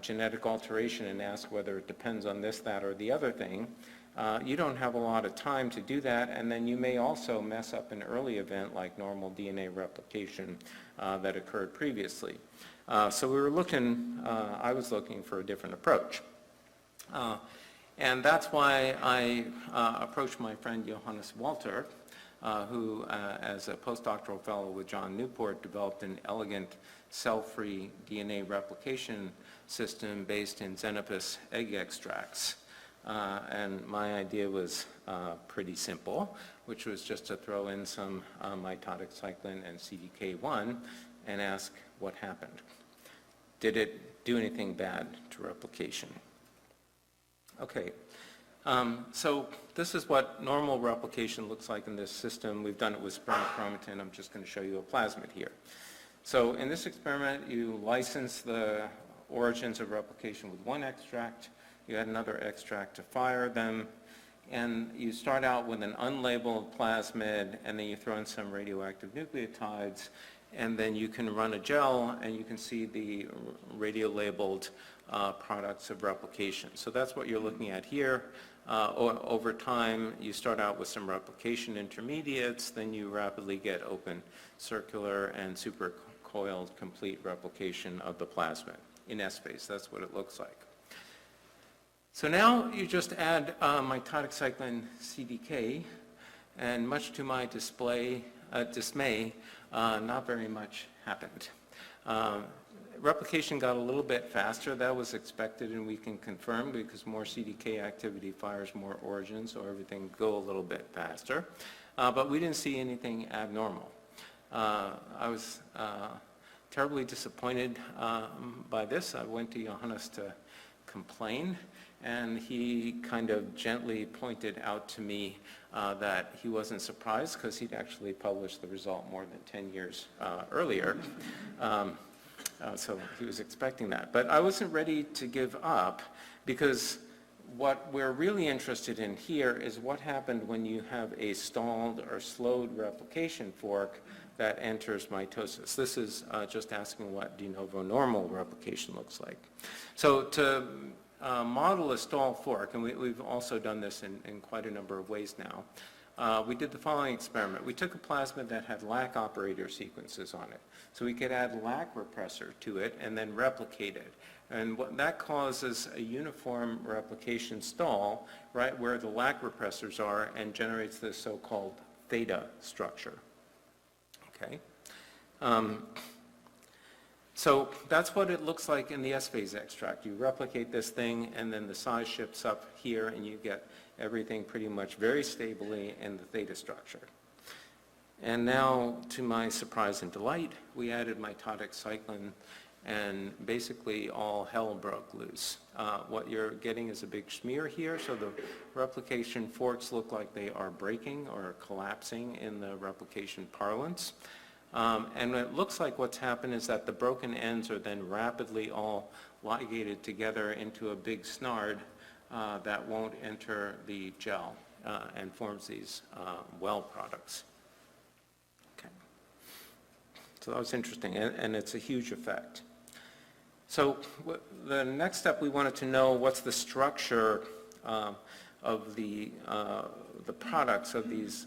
[SPEAKER 2] genetic alteration and ask whether it depends on this, that, or the other thing, you don't have a lot of time to do that, and then you may also mess up an early event like normal DNA replication that occurred previously. So we were looking, I was looking for a different approach. And that's why I approached my friend Johannes Walter, who, as a postdoctoral fellow with John Newport, developed an elegant cell-free DNA replication system based in Xenopus egg extracts. And my idea was pretty simple, which was just to throw in some mitotic cyclin and CDK1 and ask what happened. Did it do anything bad to replication? Okay, so this is what normal replication looks like in this system. We've done it with sperm chromatin. I'm just going to show you a plasmid here. So in this experiment, you license the origins of replication with one extract. You add another extract to fire them, and you start out with an unlabeled plasmid, and then you throw in some radioactive nucleotides, and then you can run a gel, and you can see the radio-labeled products of replication. So that's what you're looking at here. Over time, you start out with some replication intermediates, then you rapidly get open circular and supercoiled complete replication of the plasmid in S-phase. That's what it looks like. So now you just add mitotic cyclin CDK, and much to my dismay, not very much happened. Replication got a little bit faster. That was expected, and we can confirm because more CDK activity fires more origins, so everything go a little bit faster. But we didn't see anything abnormal. I was terribly disappointed by this. I went to Johannes to complain, and he kind of gently pointed out to me that he wasn't surprised because he'd actually published the result more than 10 years earlier. So he was expecting that. But I wasn't ready to give up because what we're really interested in here is what happened when you have a stalled or slowed replication fork that enters mitosis. This is just asking what de novo normal replication looks like. So to model a stall fork, and we've also done this in quite a number of ways now, we did the following experiment. We took a plasmid that had LAC operator sequences on it. So we could add LAC repressor to it and then replicate it. And what that causes a uniform replication stall right where the LAC repressors are and generates this so-called theta structure. Okay. So that's what it looks like in the S-phase extract. You replicate this thing, and then the size shifts up here, and you get everything pretty much very stably in the theta structure. And now, to my surprise and delight, we added mitotic cyclin, and basically all hell broke loose. What you're getting is a big smear here, so the replication forks look like they are breaking or collapsing in the replication parlance. And it looks like what's happened is that the broken ends are then rapidly all ligated together into a big snard that won't enter the gel and forms these well products. Okay. So that was interesting, and it's a huge effect. So the next step, we wanted to know what's the structure of the products of these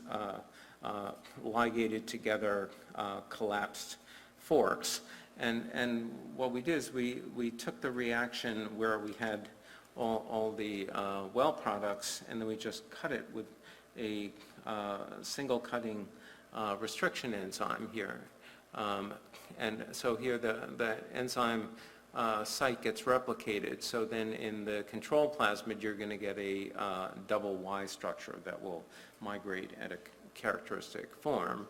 [SPEAKER 2] ligated together collapsed forks. And what we did is we took the reaction where we had all the well products, and then we just cut it with a single cutting restriction enzyme here. And so here the enzyme site gets replicated. So then in the control plasmid, you're going to get a double Y structure that will migrate at a characteristic form.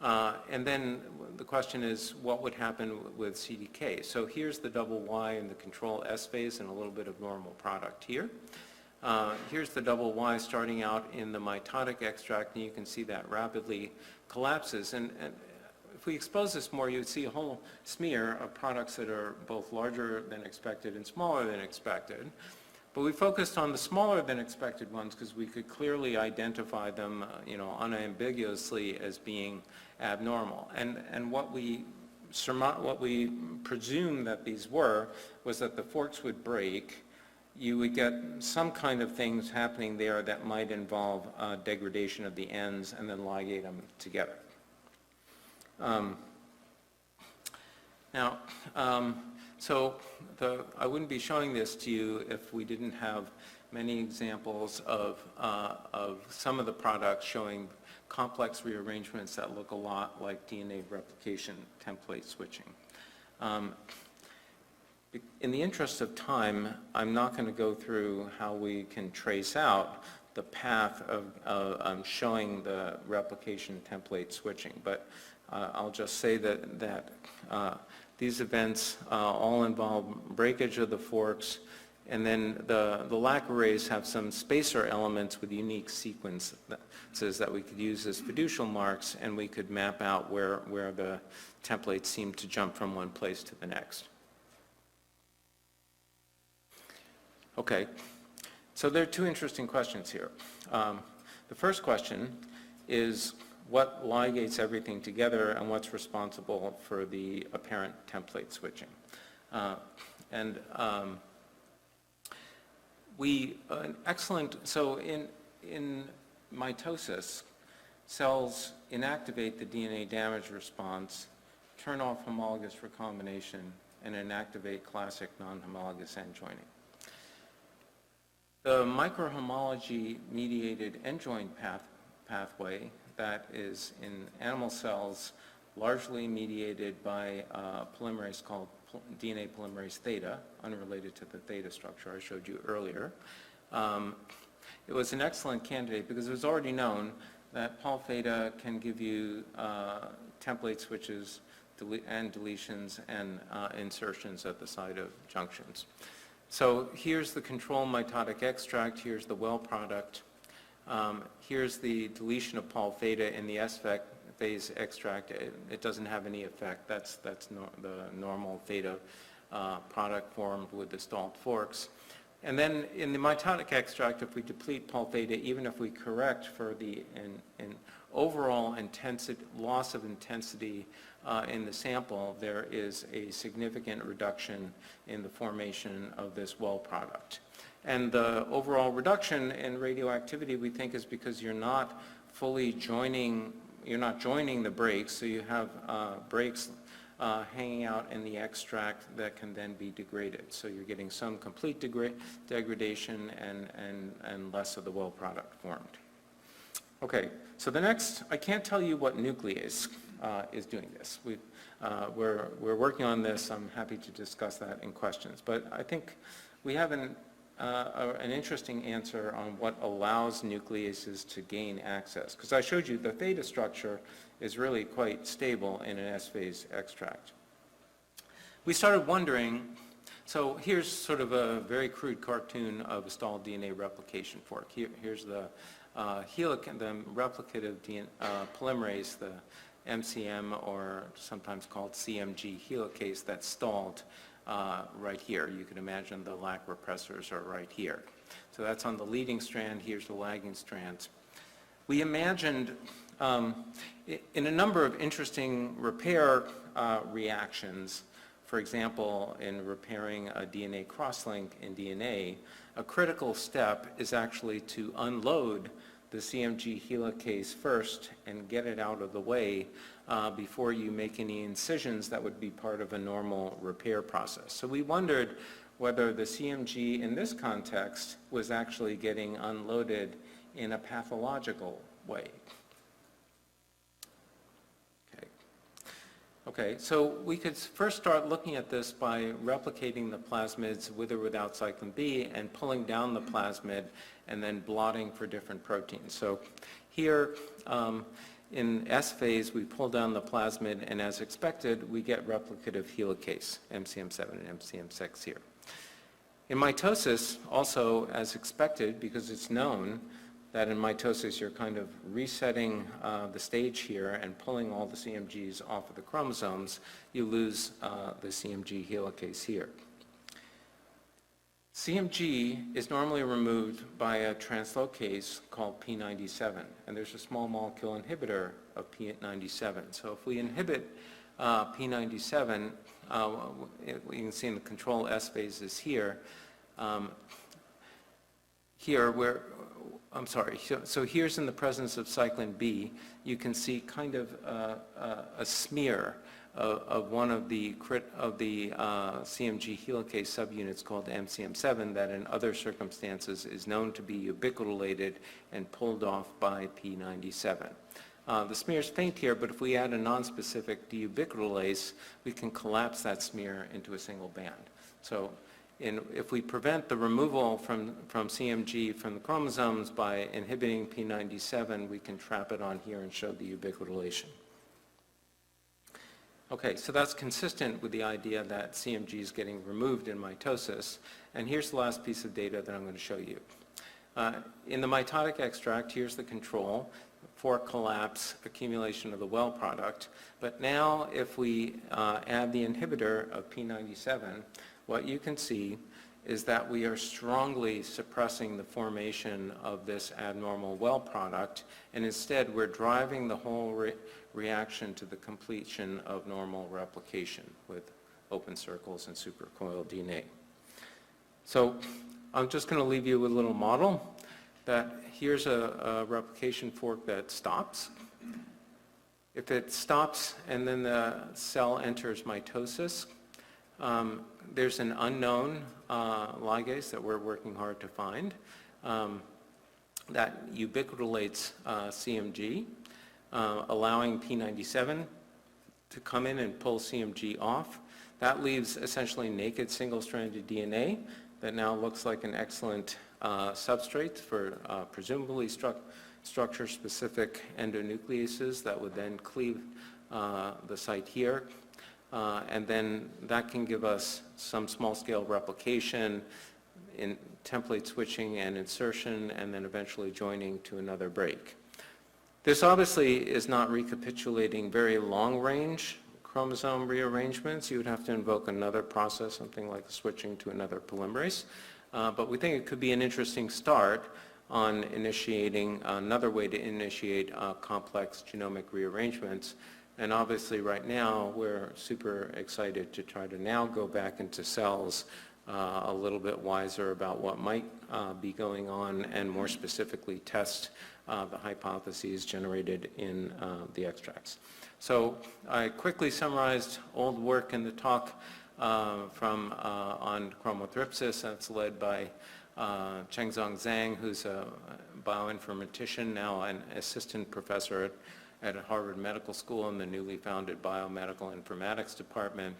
[SPEAKER 2] And then the question is, what would happen with CDK? So here's the double Y in the control S phase and a little bit of normal product here. Here's the double Y starting out in the mitotic extract, and you can see that rapidly collapses. And if we expose this more, you'd see a whole smear of products that are both larger than expected and smaller than expected. But we focused on the smaller than expected ones because we could clearly identify them, unambiguously as being abnormal. And what we presumed that these were was that the forks would break, you would get some kind of things happening there that might involve degradation of the ends and then ligate them together. I wouldn't be showing this to you if we didn't have many examples of some of the products showing complex rearrangements that look a lot like DNA replication template switching. In the interest of time, I'm not going to go through how we can trace out the path of showing the replication template switching, but I'll just say that these events all involve breakage of the forks, and then the lac arrays have some spacer elements with unique sequences that we could use as fiducial marks, and we could map out where the templates seem to jump from one place to the next. Okay, so there are two interesting questions here. The first question is what ligates everything together and what's responsible for the apparent template switching. So in mitosis, cells inactivate the DNA damage response, turn off homologous recombination, and inactivate classic non-homologous end joining. The microhomology mediated end join pathway that is in animal cells largely mediated by a polymerase called DNA polymerase theta, unrelated to the theta structure I showed you earlier. It was an excellent candidate because it was already known that Pol theta can give you template switches and deletions and insertions at the site of junctions. So here's the control mitotic extract, here's the well product, here's the deletion of Pol theta in the S phase extract. It doesn't have any effect. That's the normal theta product formed with the stalled forks. And then in the mitotic extract, if we deplete Pol theta, even if we correct for the overall loss of intensity in the sample, there is a significant reduction in the formation of this well product. And the overall reduction in radioactivity, we think, is because you're not joining the breaks, so you have breaks hanging out in the extract that can then be degraded. So you're getting some complete degradation and less of the well product formed. Okay, so the next, I can't tell you what nuclease is doing this. We're working on this. I'm happy to discuss that in questions. But I think we have an interesting answer on what allows nucleases to gain access. Because I showed you the theta structure is really quite stable in an S-phase extract. We started wondering, so here's sort of a very crude cartoon of a stalled DNA replication fork. Here's the replicative polymerase, the MCM, or sometimes called CMG helicase, that's stalled right here. You can imagine the lac repressors are right here. So that's on the leading strand. Here's the lagging strands. We imagined in a number of interesting repair reactions, for example, in repairing a DNA crosslink in DNA, a critical step is actually to unload the CMG helicase first and get it out of the way before you make any incisions that would be part of a normal repair process. So we wondered whether the CMG in this context was actually getting unloaded in a pathological way. Okay, so we could first start looking at this by replicating the plasmids with or without cyclin B and pulling down the plasmid and then blotting for different proteins. So here in S phase, we pull down the plasmid, and as expected, we get replicative helicase, MCM7 and MCM6 here. In mitosis, also as expected, because it's known that in mitosis you're kind of resetting the stage here and pulling all the CMGs off of the chromosomes, you lose the CMG helicase here. CMG is normally removed by a translocase called P97, and there's a small molecule inhibitor of P97. So if we inhibit P97, you can see in the control S phases here, here where, I'm sorry, so here's in the presence of cyclin B, you can see kind of a smear of one of the CMG helicase subunits called MCM7 that in other circumstances is known to be ubiquitolated and pulled off by P97. The smear is faint here, but if we add a nonspecific deubiquitinase, we can collapse that smear into a single band. So if we prevent the removal from CMG from the chromosomes by inhibiting P97, we can trap it on here and show the ubiquitination. Okay, so that's consistent with the idea that CMG is getting removed in mitosis. And here's the last piece of data that I'm going to show you. In the mitotic extract, here's the control for collapse, accumulation of the well product. But now if we add the inhibitor of P97, what you can see is that we are strongly suppressing the formation of this abnormal well product, and instead we're driving the whole reaction to the completion of normal replication with open circles and supercoiled DNA. So I'm just going to leave you with a little model that here's a replication fork that stops. If it stops and then the cell enters mitosis, there's an unknown ligase that we're working hard to find that ubiquitolates CMG, allowing P97 to come in and pull CMG off. That leaves essentially naked single-stranded DNA that now looks like an excellent substrate for presumably structure-specific endonucleases that would then cleave the site here. And then that can give us some small-scale replication in template switching and insertion, and then eventually joining to another break. This obviously is not recapitulating very long-range chromosome rearrangements. You would have to invoke another process, something like switching to another polymerase. But we think it could be an interesting start on initiating another way to initiate complex genomic rearrangements. And obviously right now we're super excited to try to now go back into cells a little bit wiser about what might be going on, and more specifically test the hypotheses generated in the extracts. So I quickly summarized old work in the talk on chromothripsis. That's led by Chengzong Zhang, who's a bioinformatician, now an assistant professor at Harvard Medical School in the newly founded Biomedical Informatics Department,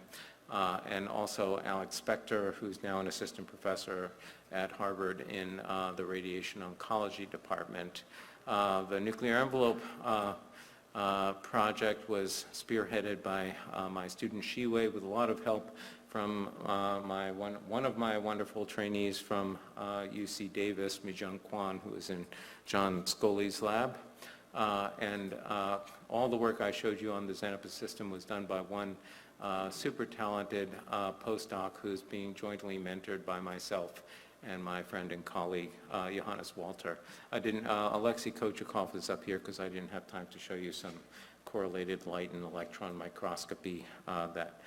[SPEAKER 2] and also Alex Spector, who's now an assistant professor at Harvard in the Radiation Oncology Department. The nuclear envelope project was spearheaded by my student Shiwei, with a lot of help from one of my wonderful trainees from UC Davis, Mijung Kwan, who was in John Scully's lab. And all the work I showed you on the Xenopus system was done by one super talented postdoc who's being jointly mentored by myself and my friend and colleague, Johannes Walter. Alexei Kochakov is up here because I didn't have time to show you some correlated light and electron microscopy that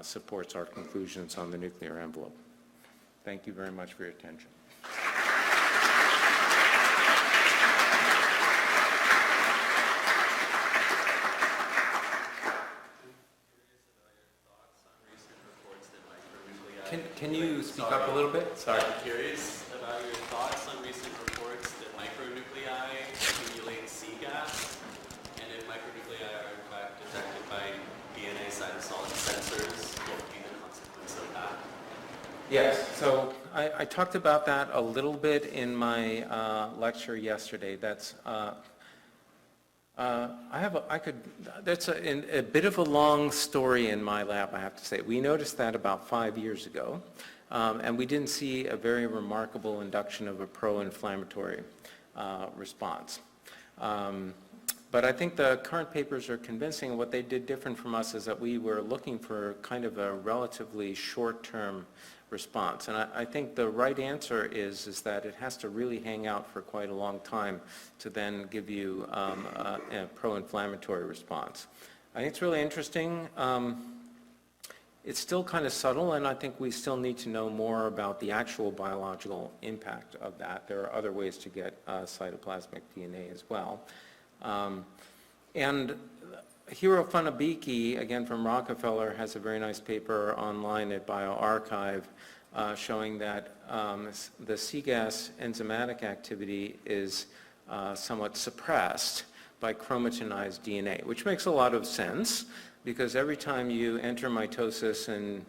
[SPEAKER 2] supports our conclusions on the nuclear envelope. Thank you very much for your attention. Can you speak up a little bit? Sorry.
[SPEAKER 3] I'm curious about your thoughts on recent reports that micronuclei accumulate C-gas, and if micronuclei are in fact detected by DNA cytosolic sensors, what would be the consequence of that?
[SPEAKER 2] Yes, so I talked about that a little bit in my lecture yesterday. That's that's a bit of a long story in my lab, I have to say. We noticed that about 5 years ago, and we didn't see a very remarkable induction of a pro-inflammatory response. But I think the current papers are convincing. What they did different from us is that we were looking for kind of a relatively short-term response. And I think the right answer is that it has to really hang out for quite a long time to then give you a pro-inflammatory response. I think it's really interesting. it's still kind of subtle, and I think we still need to know more about the actual biological impact of that. There are other ways to get cytoplasmic DNA as well. And Hiro Funabiki, again from Rockefeller, has a very nice paper online at bioRxiv showing that the CGAS enzymatic activity is somewhat suppressed by chromatinized DNA, which makes a lot of sense, because every time you enter mitosis and,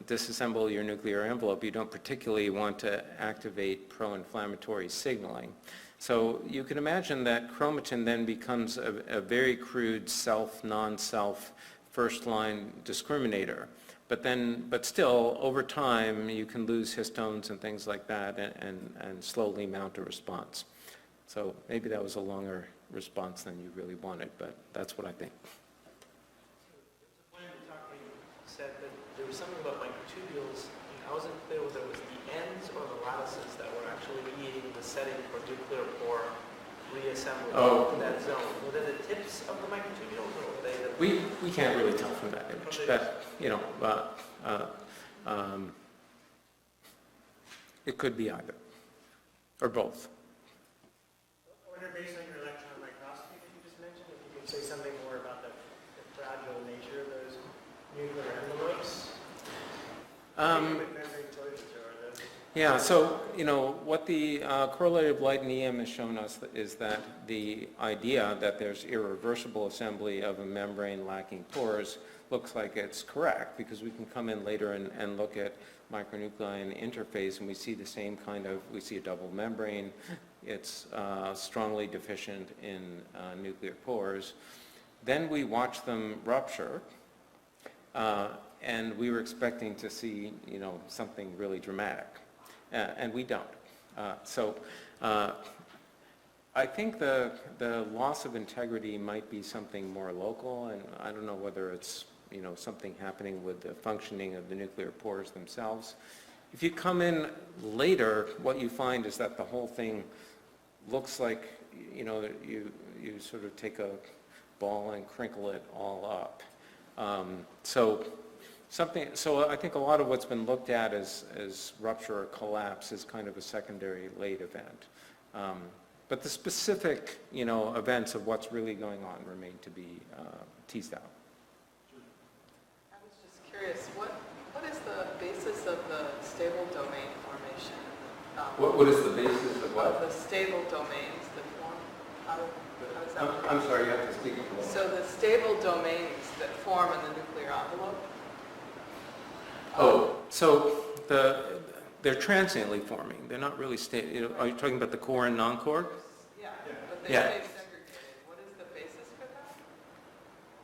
[SPEAKER 2] disassemble your nuclear envelope, you don't particularly want to activate pro-inflammatory signaling. So you can imagine that chromatin then becomes a very crude self, non-self, first-line discriminator. But still, over time, you can lose histones and things like that and slowly mount a response. So maybe that was a longer response than you really wanted, but that's what I think.
[SPEAKER 4] Said that there was something about microtubules, and I wasn't clear whether it was the ends or the lattices that were actually mediating the setting for nuclear pore reassembly in that zone. Were they the tips of the microtubules, or were they the...
[SPEAKER 2] We can't really tell from that image. That, it could be either, or both.
[SPEAKER 4] I wonder, based on your electron microscopy that you just mentioned, if you could say something more about the fragile nature of those nuclear envelopes?
[SPEAKER 2] Yeah, so, what the correlative light in EM has shown us is that the idea that there's irreversible assembly of a membrane lacking pores looks like it's correct, because we can come in later and look at micronuclei in interface, and we see the same we see a double membrane. It's strongly deficient in nuclear pores. Then we watch them rupture, and we were expecting to see, something really dramatic, and we don't. So I think the loss of integrity might be something more local, and I don't know whether it's, something happening with the functioning of the nuclear pores themselves. If you come in later, what you find is that the whole thing looks like, you sort of take a ball and crinkle it all up. So I think a lot of what's been looked at as rupture or collapse is kind of a secondary late event. But the specific, events of what's really going on remain to be teased out.
[SPEAKER 5] I was just curious, what is the basis of the stable domain formation?
[SPEAKER 2] What is the basis of what?
[SPEAKER 5] Of the stable domains that form? How does that work?
[SPEAKER 2] I'm sorry, you have to speak up a little.
[SPEAKER 5] So the stable domains that form in the nuclear envelope?
[SPEAKER 2] So they're transiently forming. They're not really stable. Are you talking about the core and non-core?
[SPEAKER 5] Yeah, but they
[SPEAKER 2] Yeah.
[SPEAKER 5] stay segregated. What is the basis for that?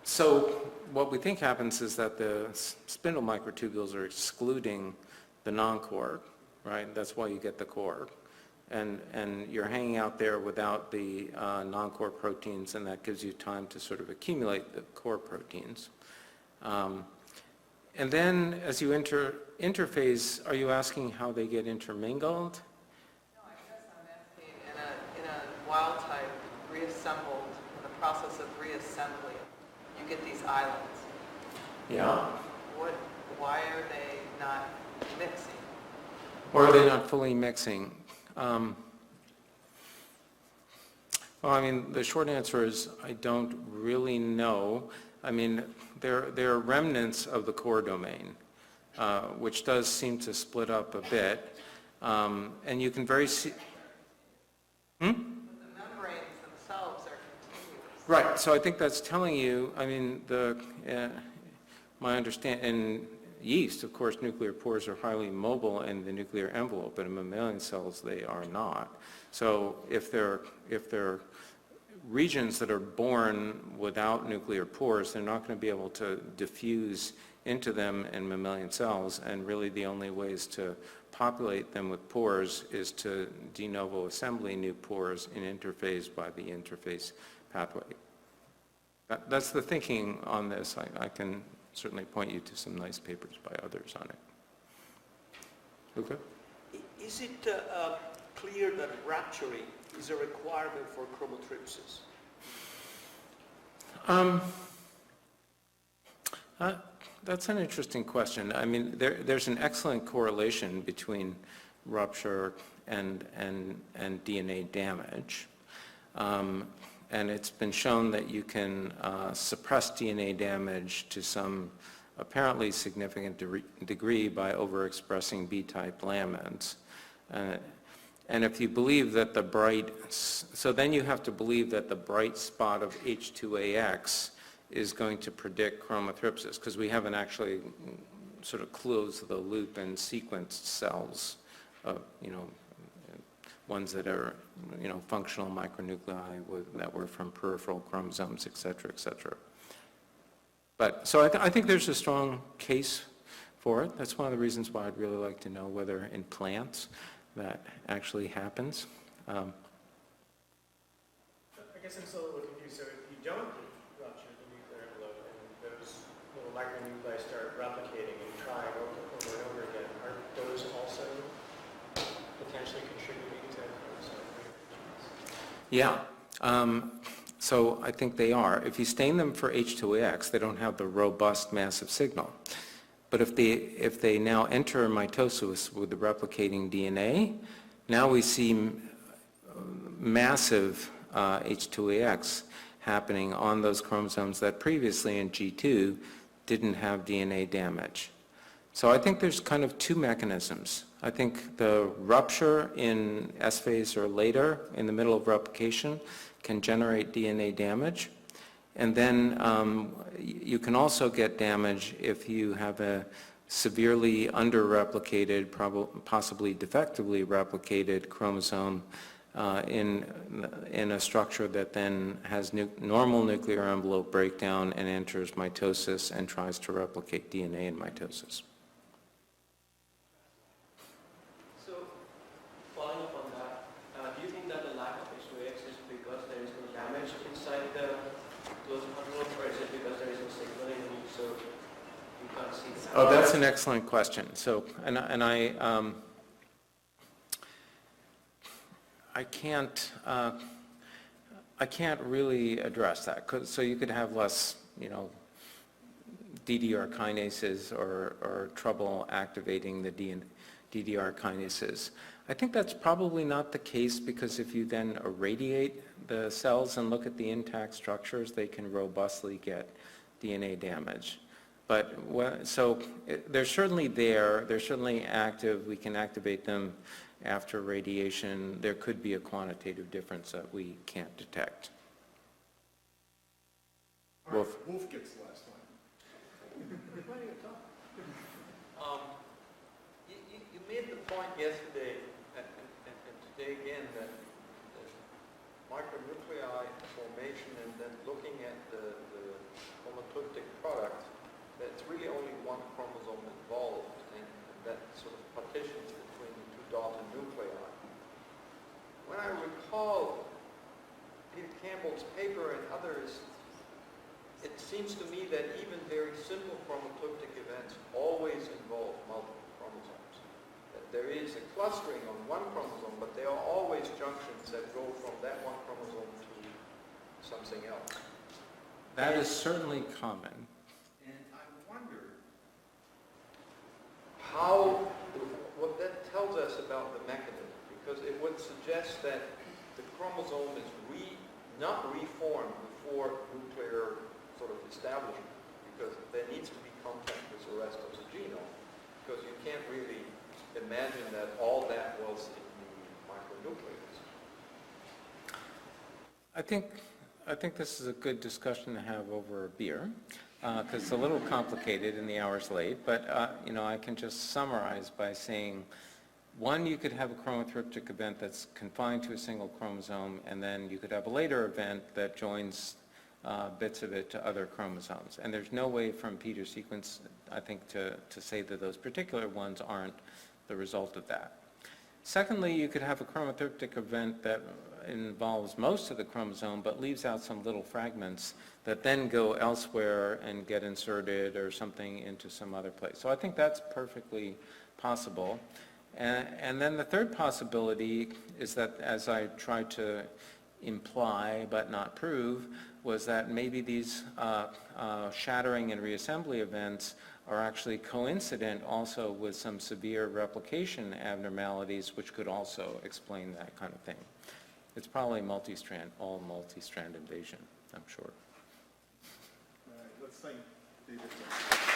[SPEAKER 2] So what we think happens is that the spindle microtubules are excluding the non-core, right? That's why you get the core. And you're hanging out there without the non-core proteins, and that gives you time to sort of accumulate the core proteins. And then as you enter interphase, are you asking how they get intermingled?
[SPEAKER 5] No, I guess I'm asking in a wild type reassembled, in the process of reassembly, you get these islands.
[SPEAKER 2] Yeah.
[SPEAKER 5] Why are they not mixing?
[SPEAKER 2] Or are they not fully mixing? Well, I mean, the short answer is I don't really know. I mean, there are remnants of the core domain, which does seem to split up a bit, and you can very see.
[SPEAKER 5] But the membranes themselves are continuous.
[SPEAKER 2] Right. So I think that's telling you. I mean, my understanding in yeast, of course, nuclear pores are highly mobile in the nuclear envelope, but in mammalian cells they are not. So if they're regions that are born without nuclear pores, they're not going to be able to diffuse into them in mammalian cells, and really the only ways to populate them with pores is to de novo assembly new pores in interphase by the interface pathway. That's the thinking on this. I can certainly point you to some nice papers by others on it. Luca?
[SPEAKER 6] Is it clear that rupturing is a requirement for chromatopsis?
[SPEAKER 2] That's an interesting question. I mean, there's an excellent correlation between rupture and DNA damage. And it's been shown that you can suppress DNA damage to some apparently significant degree by overexpressing B-type lamins. And if you believe that so then you have to believe that the bright spot of H2AX is going to predict chromothripsis, because we haven't actually sort of closed the loop and sequenced cells, ones that are, functional micronuclei that were from peripheral chromosomes, et cetera, et cetera. But, so I think there's a strong case for it. That's one of the reasons why I'd really like to know whether in plants that actually happens.
[SPEAKER 7] I guess I'm still a little confused. So if you don't rupture the nuclear envelope and those little micronuclei start replicating and trying over and over again, are those also potentially contributing to chromosome rearrangements?
[SPEAKER 2] Yeah. So I think they are. If you stain them for H2AX, they don't have the robust massive signal. But if they now enter mitosis with the replicating DNA, now we see massive H2AX happening on those chromosomes that previously in G2 didn't have DNA damage. So I think there's kind of two mechanisms. I think the rupture in S phase or later in the middle of replication can generate DNA damage. And then you can also get damage if you have a severely under-replicated, possibly defectively replicated chromosome in a structure that then has normal nuclear envelope breakdown and enters mitosis and tries to replicate DNA in mitosis.
[SPEAKER 7] So, following up on that, do you think that the lack of H2AX is because there is no damage inside the closed envelope, or is it because there is no signaling and so you can't see the
[SPEAKER 2] Oh, that's an excellent question. So, I can't really address that. So you could have less, DDR kinases or trouble activating the DDR kinases. I think that's probably not the case, because if you then irradiate the cells and look at the intact structures, they can robustly get DNA damage. But they're certainly there, they're certainly active, we can activate them after radiation. There could be a quantitative difference that we can't detect.
[SPEAKER 1] Wolf gets the last one.
[SPEAKER 6] You made the point yesterday and today again that micronuclei formation and then looking at the homotoptic product, that's really only one chromosome involved, and that sort of partitions between the two daughter nuclei. When I recall Peter Campbell's paper and others, it seems to me that even very simple chromotoptic events always involve multiple chromosomes. That there is a clustering on one chromosome, but there are always junctions that go from that one chromosome to something else.
[SPEAKER 2] That is certainly common.
[SPEAKER 6] And I wonder what that tells us about the mechanism, because it would suggest that the chromosome is not reformed before nuclear sort of establishment, because there needs to be contact with the rest of the genome, because you can't really imagine that all that was in the micronucleus.
[SPEAKER 2] I think this is a good discussion to have over a beer, because it's a little complicated and the hour's late, but I can just summarize by saying, one, you could have a chromothriptic event that's confined to a single chromosome, and then you could have a later event that joins bits of it to other chromosomes. And there's no way from Peter's sequence, I think, to say that those particular ones aren't the result of that. Secondly, you could have a chromothriptic event that involves most of the chromosome but leaves out some little fragments that then go elsewhere and get inserted or something into some other place. So I think that's perfectly possible. And then the third possibility is that, as I tried to imply but not prove was that maybe these shattering and reassembly events are actually coincident also with some severe replication abnormalities, which could also explain that kind of thing. It's probably all multi-strand invasion, I'm sure.
[SPEAKER 1] All right, let's thank David.